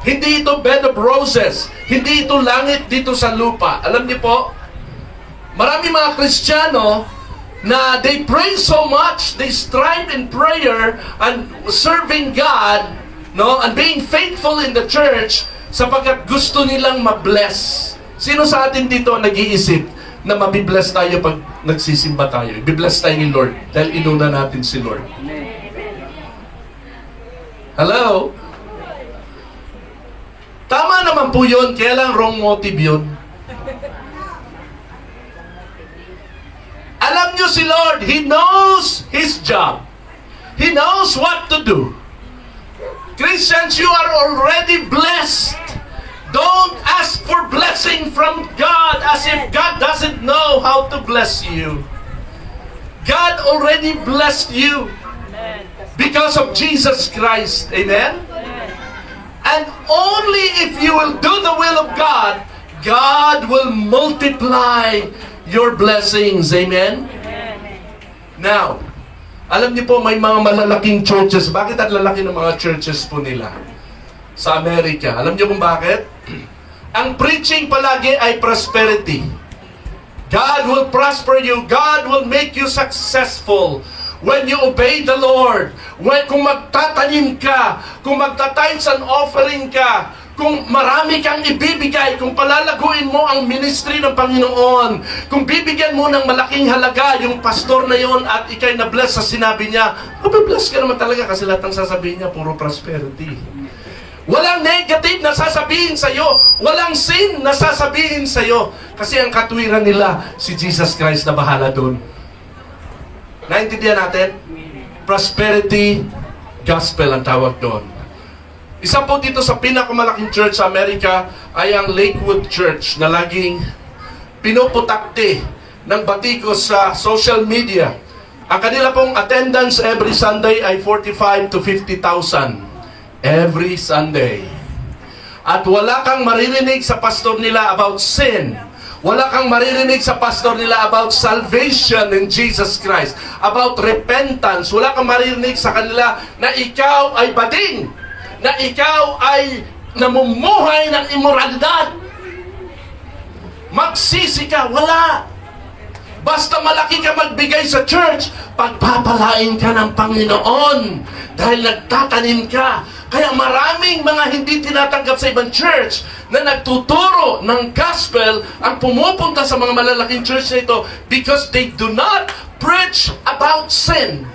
Hindi ito bed of roses. Hindi ito langit dito sa lupa. Alam niyo po, marami mga Kristiyano na they pray so much, they strive in prayer and serving God, no, and being faithful in the church, sapagkat gusto nilang mabless. Sino sa atin dito ang nag-iisip na mabibless tayo pag nagsisimba tayo? Ibibless tayo ni Lord dahil inuna natin si Lord. Hello? Tama naman po yun, kaya lang wrong motive yun. Alam nyo si Lord, He knows His job. He knows what to do. Christians, you are already blessed. Don't ask for blessing from God as if God doesn't know how to bless you. God already blessed you because of Jesus Christ. Amen? And only if you will do the will of God, God will multiply your blessings. Amen? Now, alam niyo po, may mga malalaking churches. Bakit ang lalaki ng mga churches po nila? Sa Amerika. Alam niyo kung bakit? Ang preaching palagi ay prosperity. God will prosper you. God will make you successful. When you obey the Lord, kung magtatanim ka, kung magta-tithes and offering ka, kung marami kang ibibigay, kung palalaguin mo ang ministry ng Panginoon, kung bibigyan mo ng malaking halaga yung pastor na yon at ikay na-bless sa sinabi niya, mabibless ka naman talaga kasi lahat ng sasabihin niya, puro prosperity. Walang negative na sasabihin sa'yo. Walang sin na sasabihin sa'yo. Kasi ang katwiran nila, si Jesus Christ na bahala doon. Naintindihan natin? Prosperity gospel ang tawag doon. Isa po dito sa pinakamalaking church sa Amerika ay ang Lakewood Church na laging pinuputakte ng batikos sa social media. Ang kanila pong attendance every Sunday ay 45 to 50,000. Every Sunday. At wala kang maririnig sa pastor nila about sin. Wala kang maririnig sa pastor nila about salvation in Jesus Christ. About repentance. Wala kang maririnig sa kanila na ikaw ay bading. Na ikaw ay namumuhay ng immoralidad. Magsisi ka. Wala. Basta malaki ka magbigay sa church, pagpapalain ka ng Panginoon dahil nagtatanim ka. Kaya maraming mga hindi tinatanggap sa ibang church na nagtuturo ng gospel ang pumupunta sa mga malalaking church na ito because they do not preach about sin.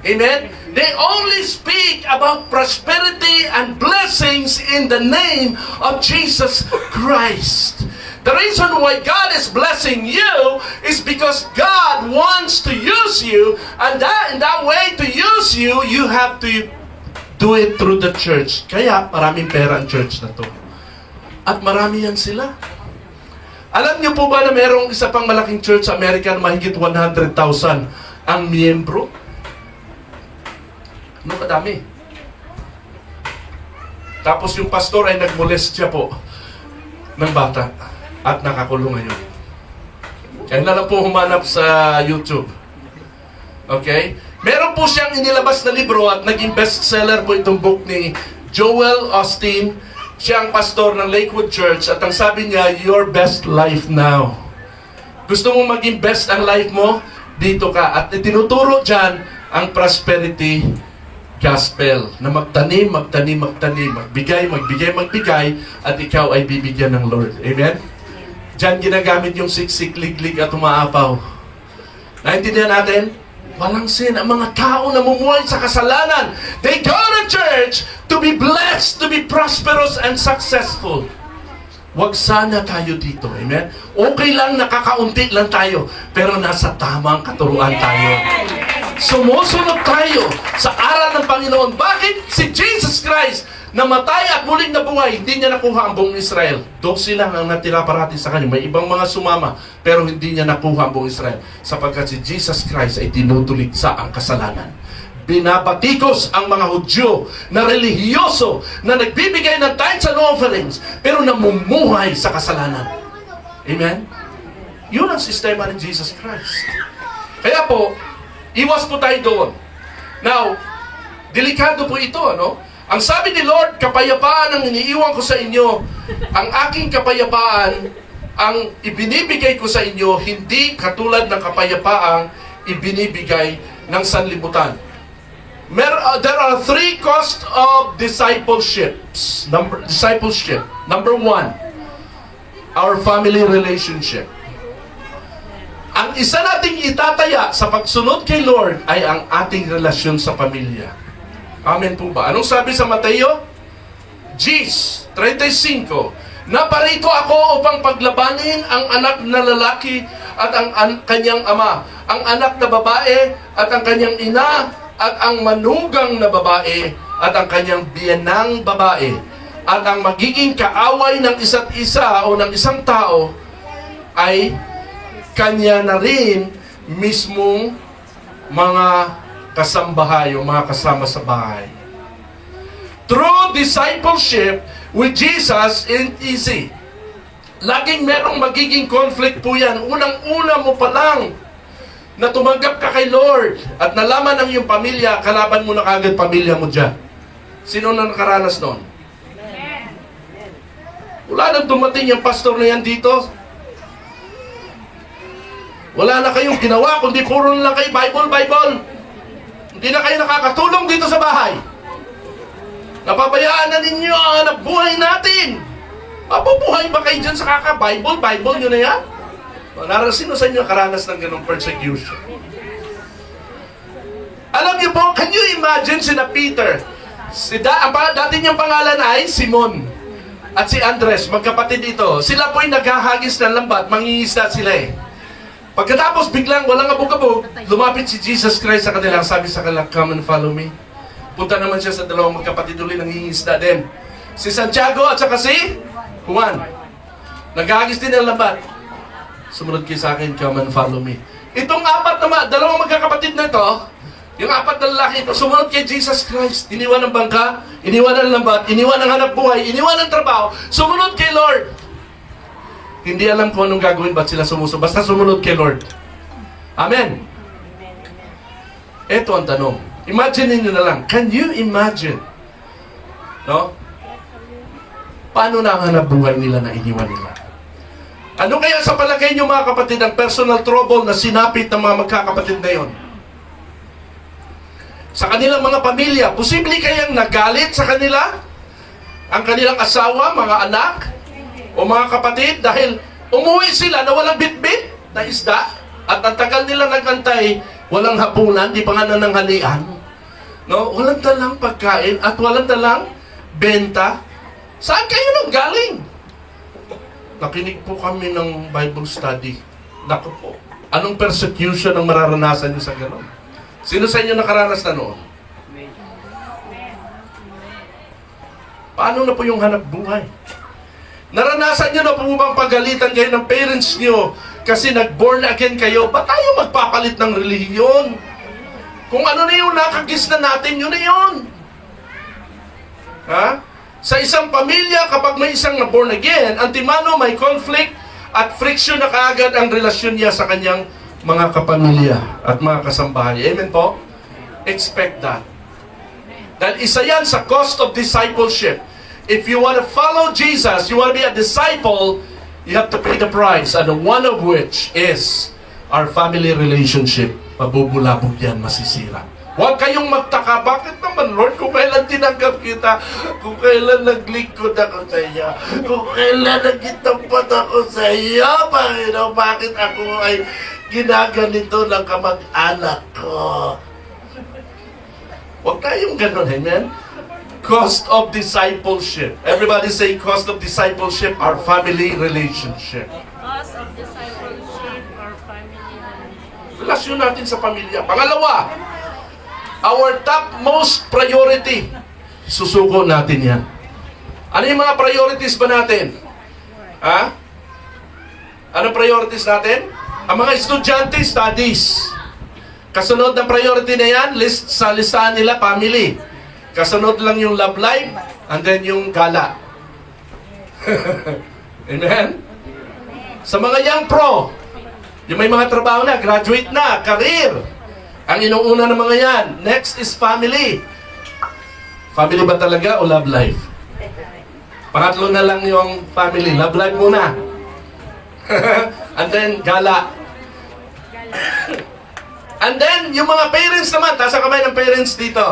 Amen? They only speak about prosperity and blessings in the name of Jesus Christ. The reason why God is blessing you is because God wants to use you, and in that way to use you, you have to do it through the church. Kaya maraming pera ang church na to. At marami yan sila. Alam niyo po ba na mayroong isa pang malaking church sa Amerika na mahigit 100,000 ang miyembro? Ano kadami? Tapos yung pastor ay nagmolest siya po ng bata at nakakulong ngayon. Kaya na lang po humanap sa YouTube. Okay? Meron po siyang inilabas na libro at naging bestseller po itong book ni Joel Osteen. Siya ang pastor ng Lakewood Church at ang sabi niya, your best life now. Gusto mong maging best ang life mo? Dito ka. At itinuturo dyan ang prosperity gospel na magtanim, magtanim, magtanim, magbigay, magbigay, magbigay at ikaw ay bibigyan ng Lord. Amen? Diyan ginagamit yung siksik, liglig at umaapaw. Naintindihan natin? Walang sin. Ang mga tao na mumuhay sa kasalanan, they go to church to be blessed, to be prosperous and successful. Huwag sana tayo dito. Amen? Okay lang, nakakaunti lang tayo, pero nasa tamang katuruan tayo. Sumusunod tayo sa aral ng Panginoon. Bakit si Jesus Christ namatay at muling nabuhay, hindi niya nakuha ang buong Israel? 12 lang ang natira parati sa kanya. May ibang mga sumama, pero hindi niya nakuha ang buong Israel. Sapagkat si Jesus Christ ay tinutuligsa ang kasalanan. Binabatikos ang mga Hudyo na relihiyoso na nagbibigay ng tithes and offerings, pero namumuhay sa kasalanan. Amen? Yun ang sistema ni Jesus Christ. Kaya po, iwas po tayo doon. Now, delikado po ito, ano? Ang sabi ni Lord, kapayapaan ang iniiwan ko sa inyo. Ang aking kapayapaan, ang ibinibigay ko sa inyo, hindi katulad ng kapayapaang ibinibigay ng sanlibutan. There are three costs of discipleship. Number one, our family relationship. Ang isa nating itataya sa pagsunod kay Lord ay ang ating relasyon sa pamilya. Amen po ba? Anong sabi sa Mateo? Gs 35, naparito ako upang paglabanin ang anak na lalaki at ang kanyang ama, ang anak na babae at ang kanyang ina, at ang manugang na babae at ang kanyang biyenang babae, at ang magiging kaaway ng isa't isa o ng isang tao ay kanya na rin mismong mga kasambahay o mga kasama sa bahay. True discipleship with Jesus isn't easy. Laging merong magiging conflict po yan. Unang-una mo pa lang na tumanggap ka kay Lord at nalaman ng iyong pamilya, kalaban mo na kagad pamilya mo dyan. Sino na nakaranas nun? Wala nang dumating yung pastor na yan dito. Wala na kayong ginawa, kundi puro na lang kayo Bible. Hindi na kayo nakakatulong dito sa bahay. Napabayaan na ninyo ang hanap buhay natin. Mabubuhay ba kayo dyan sa kaka-Bible nyo na yan? Sino sa inyo nakaranas ng ganong persecution? Alam niyo po, can you imagine sina Peter? Dati niyang pangalan ay Simon at si Andres, magkapatid ito. Sila po ay naghahagis ng lambat, mangingisda sila eh. Pagkatapos biglang walang abog-abog, lumapit si Jesus Christ sa kanila. Sabi sa kanila, come and follow me. Punta naman siya sa dalawang magkapatid ulit, nangingisda din. Si Santiago at saka si Juan. Naghahagis din ng lambat. Sumunod kayo sa akin, come and follow me. Itong apat naman, dalawang magkakapatid na ito, yung apat na lalaki ito, sumunod kay Jesus Christ. Iniwan ng bangka, iniwan ng lambat, iniwan ng hanap buhay, iniwan ng trabaho, sumunod kay Lord. Hindi alam kung anong gagawin, ba't sila sumusunod. Basta sumunod kay Lord. Amen. Ito ang tanong. Imagine niyo na lang. Can you imagine? No? Paano na ang hanap buhay nila na iniwan nila? Ano kaya sa palagay niyo mga kapatid ang personal trouble na sinapit ng mga magkakapatid na yon? Sa kanilang mga pamilya, posible kayang nagalit sa kanila? Ang kanilang asawa, mga anak, o mga kapatid, dahil umuwi sila na walang bitbit na isda, at ang tagal nila nagantay, walang hapunan, di pa nga nananghalian. No? Walang dalang pagkain at walang dalang benta. Saan kayo nang galing? Nakinig po kami ng Bible study. Naku po, anong persecution ang mararanasan niyo sa gano'n? Sino sa inyo nakaranas na noon? Paano na po yung hanap buhay? Naranasan nyo na po bang pagalitan kayo ng parents nyo kasi nag-born again kayo? Ba't tayo magpapalit ng relihiyon? Kung ano na yung nakagis na natin, yun na yun. Ha? Sa isang pamilya, kapag may isang na-born again, antimano may conflict at friction na kaagad ang relasyon niya sa kanyang mga kapamilya at mga kasambahay. Amen po? Expect that. Dahil isa yan sa cost of discipleship. If you want to follow Jesus, you want to be a disciple, you have to pay the price. And one of which is our family relationship. Mabubulabog yan, masisira. Huwag kayong magtaka, bakit naman Lord, kung kailan tinanggap kita, kung kailan naglingkod ako sa iyo, kung kailan nagitapat ako sa iyo, Panginoon, bakit ako ay ginaganito ng kamag-anak ko? Huwag tayong ganun, amen? Cost of discipleship. Everybody say cost of discipleship, our family relationship. Cause of discipleship or family relationship. Relasyon natin sa pamilya. Pangalawa, our topmost priority. Susuko natin yan. Ano yung mga priorities ba natin? Ha? Anong priorities natin? Ang mga estudyante, studies. Kasunod ng priority na yan, sa listahan nila, family. Kasunod lang yung love life, and then yung gala. Amen? Sa mga young pro, yung may mga trabaho na, graduate na, career. Ang inuuna ng mga yan. Next is family. Family ba talaga o love life? Pangatlo na lang yung family. Love life muna. And then, gala. And then, yung mga parents naman, taas ang kamay ng parents dito.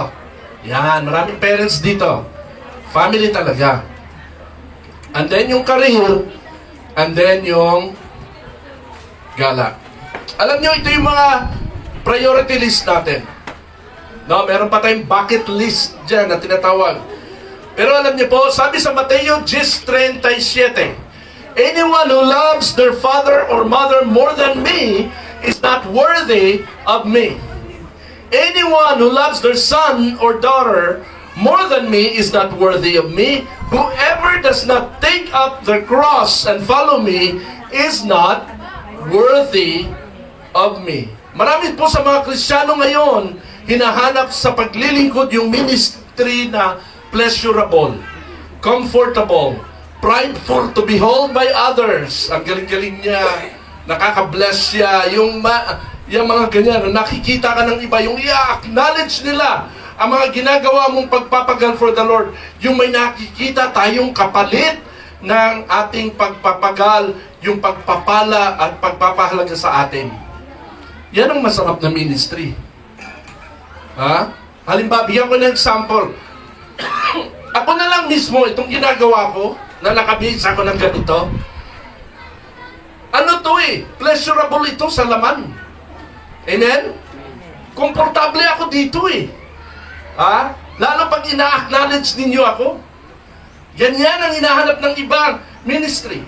Yan, maraming parents dito. Family talaga. And then, yung career, and then yung gala. Alam nyo, ito yung mga priority list natin. No, meron pa tayong bucket list dyan na tinatawag. Pero alam niyo po, sabi sa Mateo 10:37, anyone who loves their father or mother more than me is not worthy of me. Anyone who loves their son or daughter more than me is not worthy of me. Whoever does not take up their cross and follow me is not worthy of me. Marami po sa mga Kristiyano ngayon, hinahanap sa paglilingkod yung ministry na pleasurable, comfortable, prideful to behold by others. Ang galing-galing niya, nakaka-bless siya, yung mga ganyan, nakikita ka ng iba, yung i-acknowledge nila ang mga ginagawa mong pagpapagal for the Lord, yung may nakikita tayong kapalit ng ating pagpapagal, yung pagpapala at pagpapahalaga sa atin. Yan ang masarap na ministry. Ha? Halimbawa, bigyan ko ng example. Ako na lang mismo, itong ginagawa ko, na nakabihis ako ng ganito, ano to pleasurable ito sa laman. Amen? Komportable ako dito Ha? Lalo pag ina-acknowledge ninyo ako. Ganyan ang hinahanap ng ibang ministry.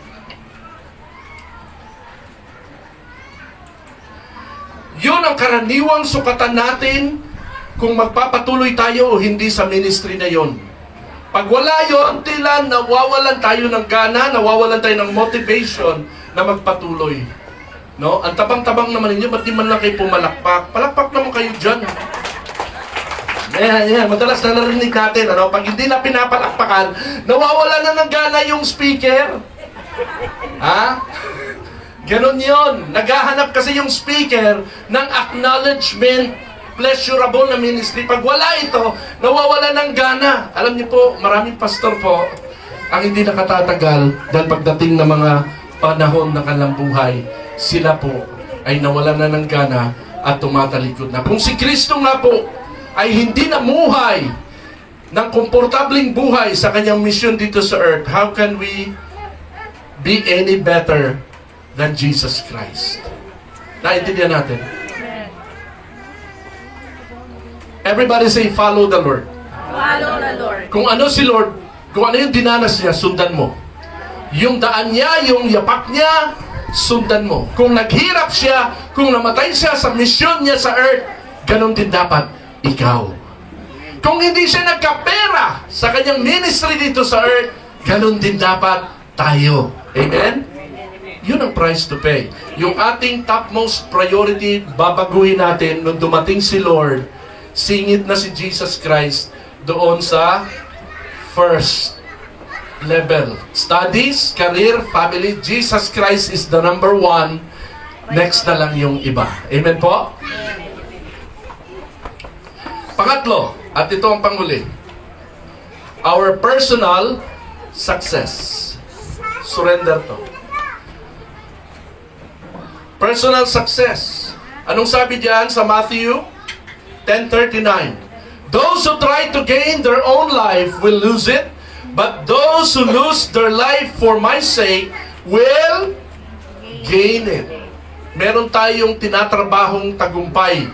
Yun ang karaniwang sukatan natin kung magpapatuloy tayo o hindi sa ministry na yon. Pag wala yun, tila nawawalan tayo ng gana, nawawalan tayo ng motivation na magpatuloy. No? Ang tabang-tabang naman ninyo, ba't di man lang kayo pumalakpak? Palakpak naman kayo dyan. Madalas na narinig natin, pag hindi na pinapalakpakan, nawawalan na ng gana yung speaker. Ha? Ganon yun. Naghahanap kasi yung speaker ng acknowledgement, pleasurable na ministry. Pag wala ito, nawawala ng gana. Alam niyo po, maraming pastor po ang hindi nakatatagal dahil pagdating ng mga panahon ng kanilang buhay, sila po ay nawala na ng gana at tumatalikod na. Kung si Kristo nga po ay hindi namuhay ng komportabling buhay sa kanyang mission dito sa earth, how can we be any better than Jesus Christ? Naintindihan natin? Everybody say, follow the Lord. Follow the Lord. Kung ano si Lord, kung ano yung dinanas niya, sundan mo. Yung daan niya, yung yapak niya, sundan mo. Kung naghirap siya, kung namatay siya sa mission niya sa earth, ganun din dapat ikaw. Kung hindi siya nagkapera sa kanyang ministry dito sa earth, ganun din dapat tayo. Amen? Yun ang price to pay. Yung ating topmost priority, babaguhin natin nung dumating si Lord, singit na si Jesus Christ doon sa first level. Studies, career, family, Jesus Christ is the number one. Next na lang yung iba. Amen po? Pangatlo, at ito ang panghuli. Our personal success. Surrender to. Personal success. Anong sabi diyan sa Matthew 10:39? Those who try to gain their own life will lose it, but those who lose their life for my sake will gain it. Meron tayong tinatrabahong tagumpay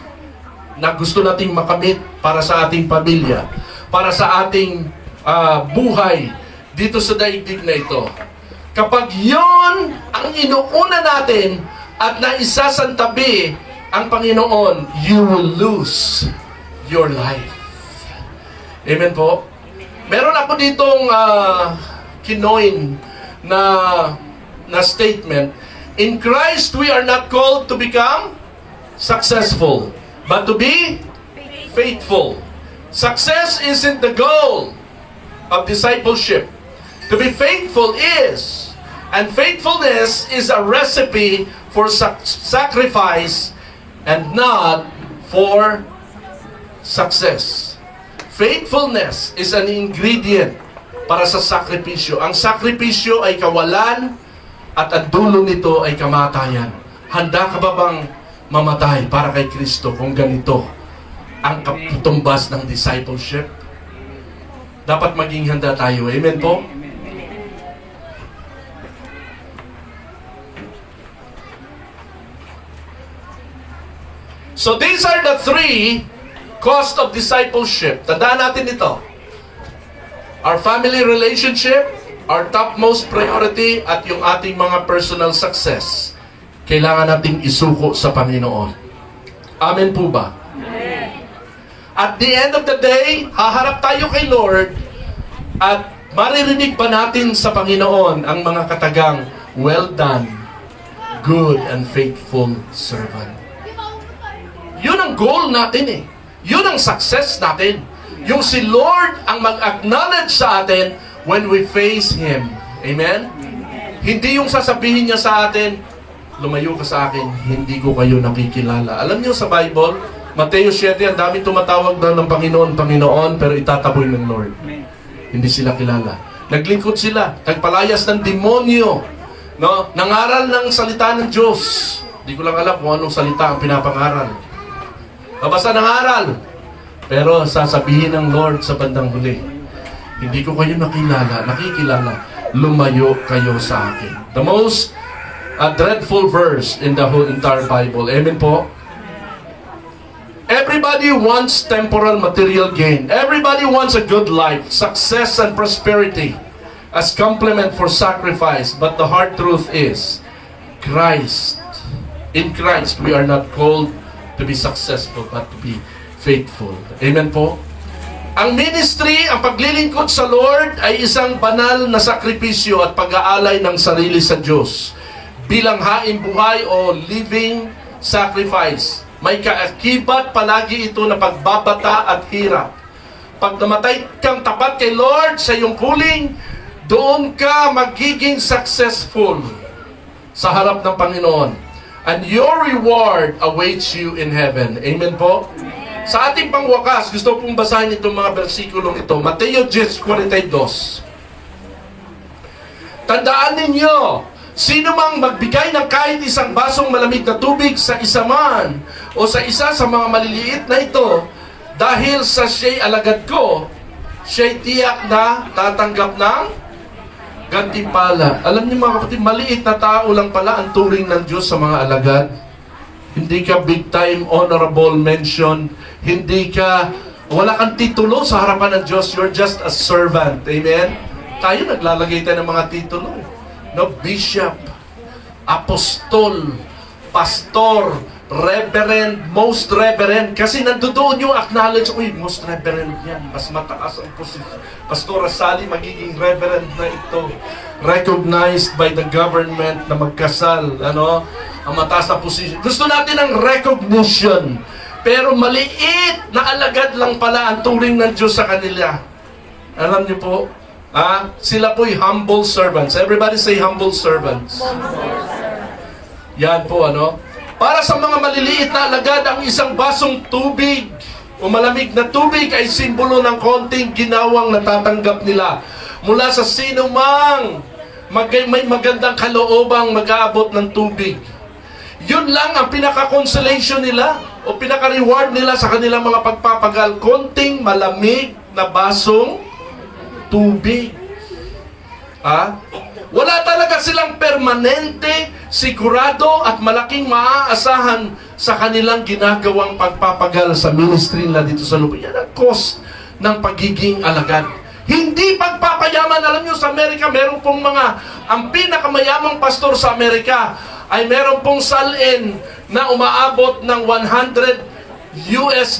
na gusto nating makamit para sa ating pamilya, para sa ating buhay dito sa daigdig na ito. Kapag yon ang inuuna natin at naisasantabi ang Panginoon, you will lose your life. Amen po? Meron ako ditong kinoin na statement. In Christ, we are not called to become successful, but to be faithful. Success isn't the goal of discipleship. To be faithful is, and faithfulness is a recipe for sacrifice and not for success. Faithfulness is an ingredient para sa sakripisyo. Ang sakripisyo ay kawalan at ang dulo nito ay kamatayan. Handa ka ba bang mamatay para kay Kristo kung ganito ang katumbas ng discipleship? Dapat maging handa tayo. Amen po? So these are the three cost of discipleship. Tandaan natin ito. Our family relationship, our topmost priority, at yung ating mga personal success, kailangan nating isuko sa Panginoon. Amen po ba? Amen. At the end of the day, haharap tayo kay Lord at maririnig pa natin sa Panginoon ang mga katagang, "Well done, good and faithful servant." Yun ang goal natin eh. Yun ang success natin. Yung si Lord ang mag-acknowledge sa atin when we face Him. Amen? Hindi yung sasabihin niya sa atin, "Lumayo ka sa akin, hindi ko kayo nakikilala." Alam niyo sa Bible, Mateo 7, ang dami tumatawag na ng Panginoon, Panginoon, pero itataboy ng Lord. Hindi sila kilala. Naglingkod sila, nagpalayas ng demonyo, no? Nangaral ng salita ng Diyos. Hindi ko lang alam kung anong salita ang pinapangaral. Basta nangaral. Pero sasabihin ng Lord sa bandang huli, "Hindi ko kayo nakikilala, lumayo kayo sa akin." The most dreadful verse in the whole entire Bible. Amen po? Everybody wants temporal material gain. Everybody wants a good life, success and prosperity as complement for sacrifice. But the hard truth is, in Christ, we are not called to be successful, but to be faithful. Amen po? Ang ministry, ang paglilingkod sa Lord ay isang banal na sakripisyo at pag-aalay ng sarili sa Diyos bilang haing buhay o living sacrifice. May kaakibat palagi ito na pagbabata at hirap. Pag namatay kang tapat kay Lord sa iyong calling, doon ka magiging successful sa harap ng Panginoon. And your reward awaits you in heaven. Amen po? Sa ating pangwakas, gusto kong basahin itong mga bersikulong ito. Mateo 10:42. Tandaan ninyo, sino mang magbigay ng kahit isang basong malamig na tubig sa isa man o sa isa sa mga maliliit na ito, dahil sa siya'y alagad ko, siya'y tiyak na tatanggap ng gantimpala. Alam niyo mga kapatid, maliit na tao lang pala ang turing ng Diyos sa mga alagad. Hindi ka big time honorable mention. Wala kang titulo sa harapan ng Diyos. You're just a servant. Amen? Tayo naglalagay tayo ng mga titulo. No, bishop, apostol, pastor, reverend, most reverend. Kasi nandoon yung acknowledge, "Uy, most reverend yan. Mas mataas ang posisyon. Pastora Sally, magiging reverend na ito. Recognized by the government na magkasal. Ang mataas na posisyon." Gusto natin ang recognition. Pero maliit na alagad lang pala ang turing ng Diyos sa kanila. Alam niyo po, sila po'y humble servants. Everybody say humble servants. Yan po, Para sa mga maliliit na alagad, ang isang basong tubig o malamig na tubig ay simbolo ng konting ginawang natatanggap nila mula sa sino mang may magandang kaloobang mag-aabot ng tubig. Yun lang ang pinaka-consolation nila o pinaka-reward nila sa kanilang mga pagpapagal. Konting malamig na basong tubig. Wala talaga silang permanente, sigurado at malaking maaasahan sa kanilang ginagawang pagpapagal sa ministry nila dito sa lupa. Yan ang cost ng pagiging alagad. Hindi pagpapayaman. Alam nyo, sa Amerika, meron pong ang pinakamayamang pastor sa Amerika ay meron pong salin na umaabot ng $100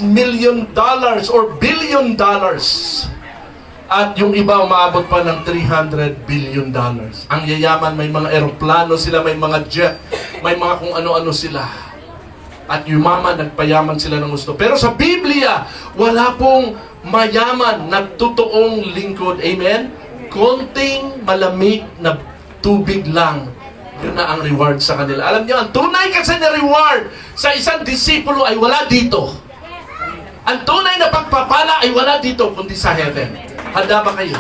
million or billion dollars. At yung iba umaabot pa ng $300 billion. Ang yayaman, may mga eroplano sila, may mga jet, may mga kung ano-ano sila. At yumaman, nagpayaman sila ng gusto. Pero sa Biblia, wala pong mayaman na totoong lingkod. Amen? Konting malamig na tubig lang. Yun na ang reward sa kanila. Alam niyo, ang tunay kasi na reward sa isang disipulo ay wala dito. Ang tunay na pagpapala ay wala dito, kundi sa heaven. Handa ba kayo?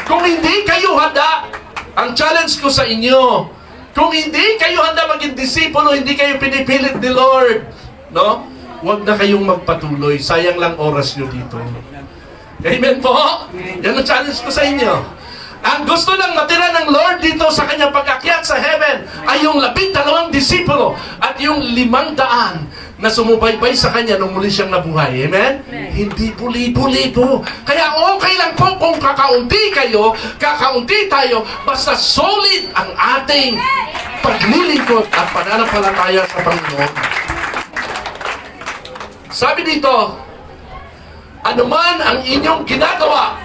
Kung hindi kayo handa, ang challenge ko sa inyo, Kung hindi kayo handa maging disipulo, hindi kayo pinipilit ni Lord, no? Huwag na kayong magpatuloy. Sayang lang oras nyo dito. Amen po? Yan ang challenge ko sa inyo. Ang gusto lang matira ng Lord dito sa kanyang pag-akyat sa heaven ay yung 12 disipulo at yung 500 na sumubaybay sa kanya nung muli siyang nabuhay. Amen? Hindi po libo-libo. Kaya okay lang po kung kakaunti kayo, kakaunti tayo, basta solid ang ating paglilingkod at pananampalataya sa Panginoon. Sabi dito, anuman ang inyong ginagawa,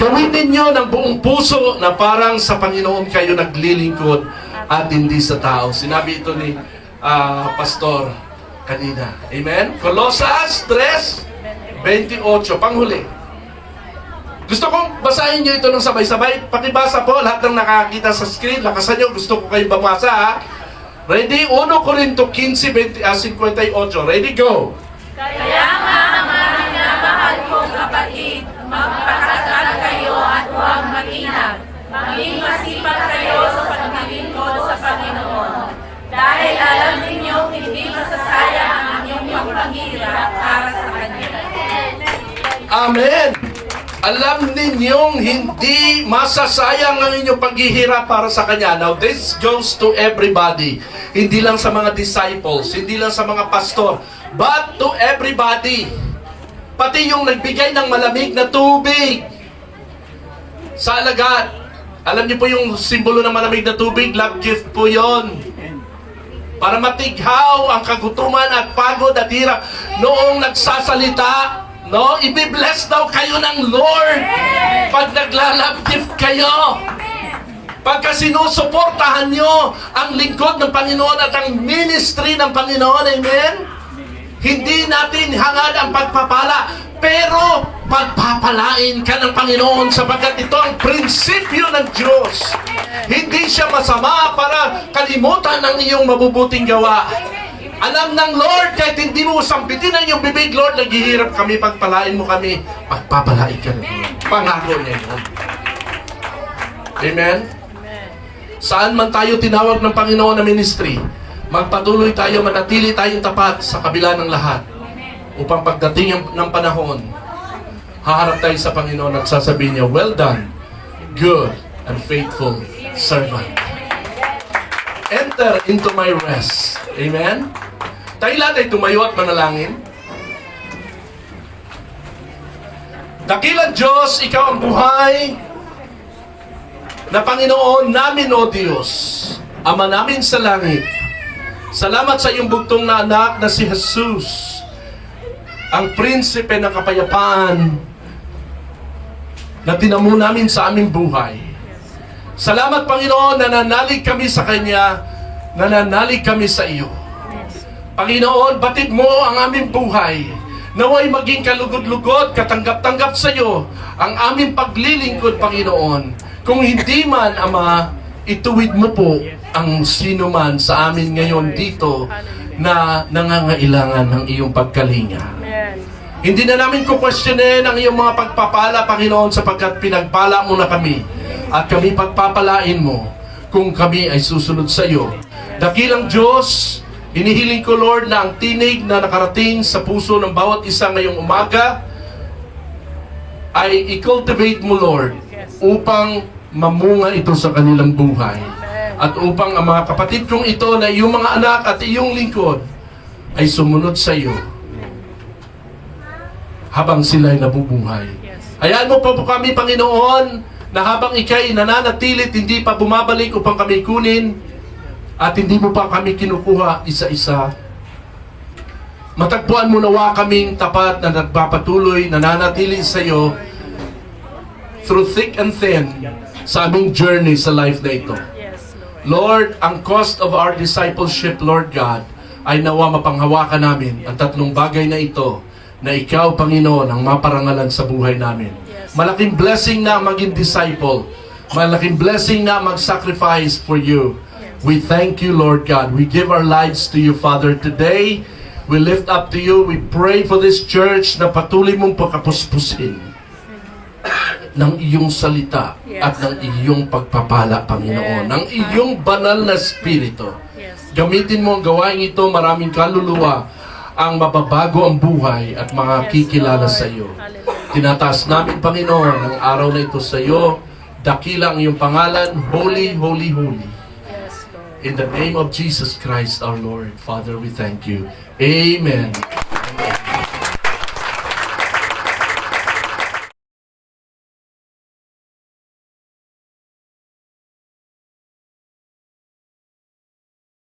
gawin ninyo ng buong puso na parang sa Panginoon kayo naglilingkod at hindi sa tao. Sinabi ito ni Pastor kanina. Amen? Colosas 3:28, panghuli. Gusto kong basahin nyo ito ng sabay-sabay. Pakibasa po, lahat ng nakakita sa screen, lakasan nyo, gusto ko kayong bumasa ha. Ready? 1 Corinto 15:58. Ready? Go! Kaya nga, mga minamahal kong kapatid, magpakatatag kayo at huwag mag-inag. Maging masipag kayo sa paglilingkod sa Panginoon. Dahil alam ninyo, hindi masasayang ang inyong paghihirap para sa Kanya. Amen! Alam ninyong hindi masasayang ang inyong paghihirap para sa Kanya. Now, this goes to everybody. Hindi lang sa mga disciples, hindi lang sa mga pastor, but to everybody. Pati yung nagbigay ng malamig na tubig sa alagad. Alam niyo po yung simbolo ng malamig na tubig, love gift po yon. Para matighaw ang kagutuman at pagod at hirap. Noong nagsasalita, no, i-bless daw kayo ng Lord pag nagla-love gift kayo. Pagka sinusuportahan nyo ang lingkod ng Panginoon at ang ministry ng Panginoon, amen? Hindi natin hangad ang pagpapala, pero pagpapalain ka ng Panginoon sapagkat ito ang prinsipyo ng Diyos. Hindi siya masama para kalimutan ang iyong mabubuting gawa. Alam ng Lord, kahit hindi mo sampitin ang iyong bibig, Lord, naghihirap kami, pagpalain mo kami, pagpapalain ka ng Lord. Pangako niya yun. Amen? Saan man tayo tinawag ng Panginoon na ministry, magpatuloy tayo, manatili tayong tapat sa kabila ng lahat upang pagdating ng panahon, haharap tayo sa Panginoon at sasabihin niya, well done, good and faithful servant. Enter into my rest. Amen? Tayo lahat ay tumayo at manalangin. Dakilang Diyos, Ikaw ang buhay na Panginoon namin, O Diyos, Ama namin sa langit. Salamat sa iyong bugtong na anak na si Jesus, ang prinsipe ng kapayapaan na tinamo namin sa aming buhay. Salamat, Panginoon, nananalig kami sa Kanya, nananalig kami sa iyo. Panginoon, batid mo ang aming buhay. Naway maging kalugod-lugod, katanggap-tanggap sa iyo ang aming paglilingkod, Panginoon. Kung hindi man, Ama, ituwid mo po ang sino man sa amin ngayon dito na nangangailangan ng iyong pagkalinga. Hindi na namin kukwestiyonin ang iyong mga pagpapala, Panginoon, sapagkat pinagpala mo na kami at kami pagpapalain mo kung kami ay susunod sa iyo. Dakilang Diyos, inihiling ko, Lord, na ang tinig na nakarating sa puso ng bawat isa ngayong umaga ay i-cultivate mo, Lord, upang mamunga ito sa kanilang buhay. At upang ang mga kapatid kong ito na iyong mga anak at iyong lingkod ay sumunod sa iyo habang sila'y nabubuhay. Hayaan mo po kami, Panginoon, na habang ikay nananatilit, hindi pa bumabalik upang kami kunin at hindi mo pa kami kinukuha isa-isa. Matagpuan mo nawa kaming tapat na nagpapatuloy, nananatili sa iyo through thick and thin sa aming journey sa life na ito. Lord, ang cost of our discipleship, Lord God, ay nawa mapanghawakan namin ang tatlong bagay na ito na ikaw, Panginoon, ang maparangalan sa buhay namin. Malaking blessing na maging disciple. Malaking blessing na mag-sacrifice for you. We thank you, Lord God. We give our lives to you, Father, today. We lift up to you. We pray for this church na patuloy mong pakapuspusin. ng iyong salita at ng iyong pagpapala, Panginoon. Ng iyong banal na Espiritu. Gamitin mo ang gawain ito, maraming kaluluwa ang mababago ang buhay at makakikilala sa iyo. Tinataas namin, Panginoon, ang araw na ito sa iyo. Dakila ang iyong pangalan, Holy, Holy, Holy. In the name of Jesus Christ our Lord, Father, we thank you. Amen.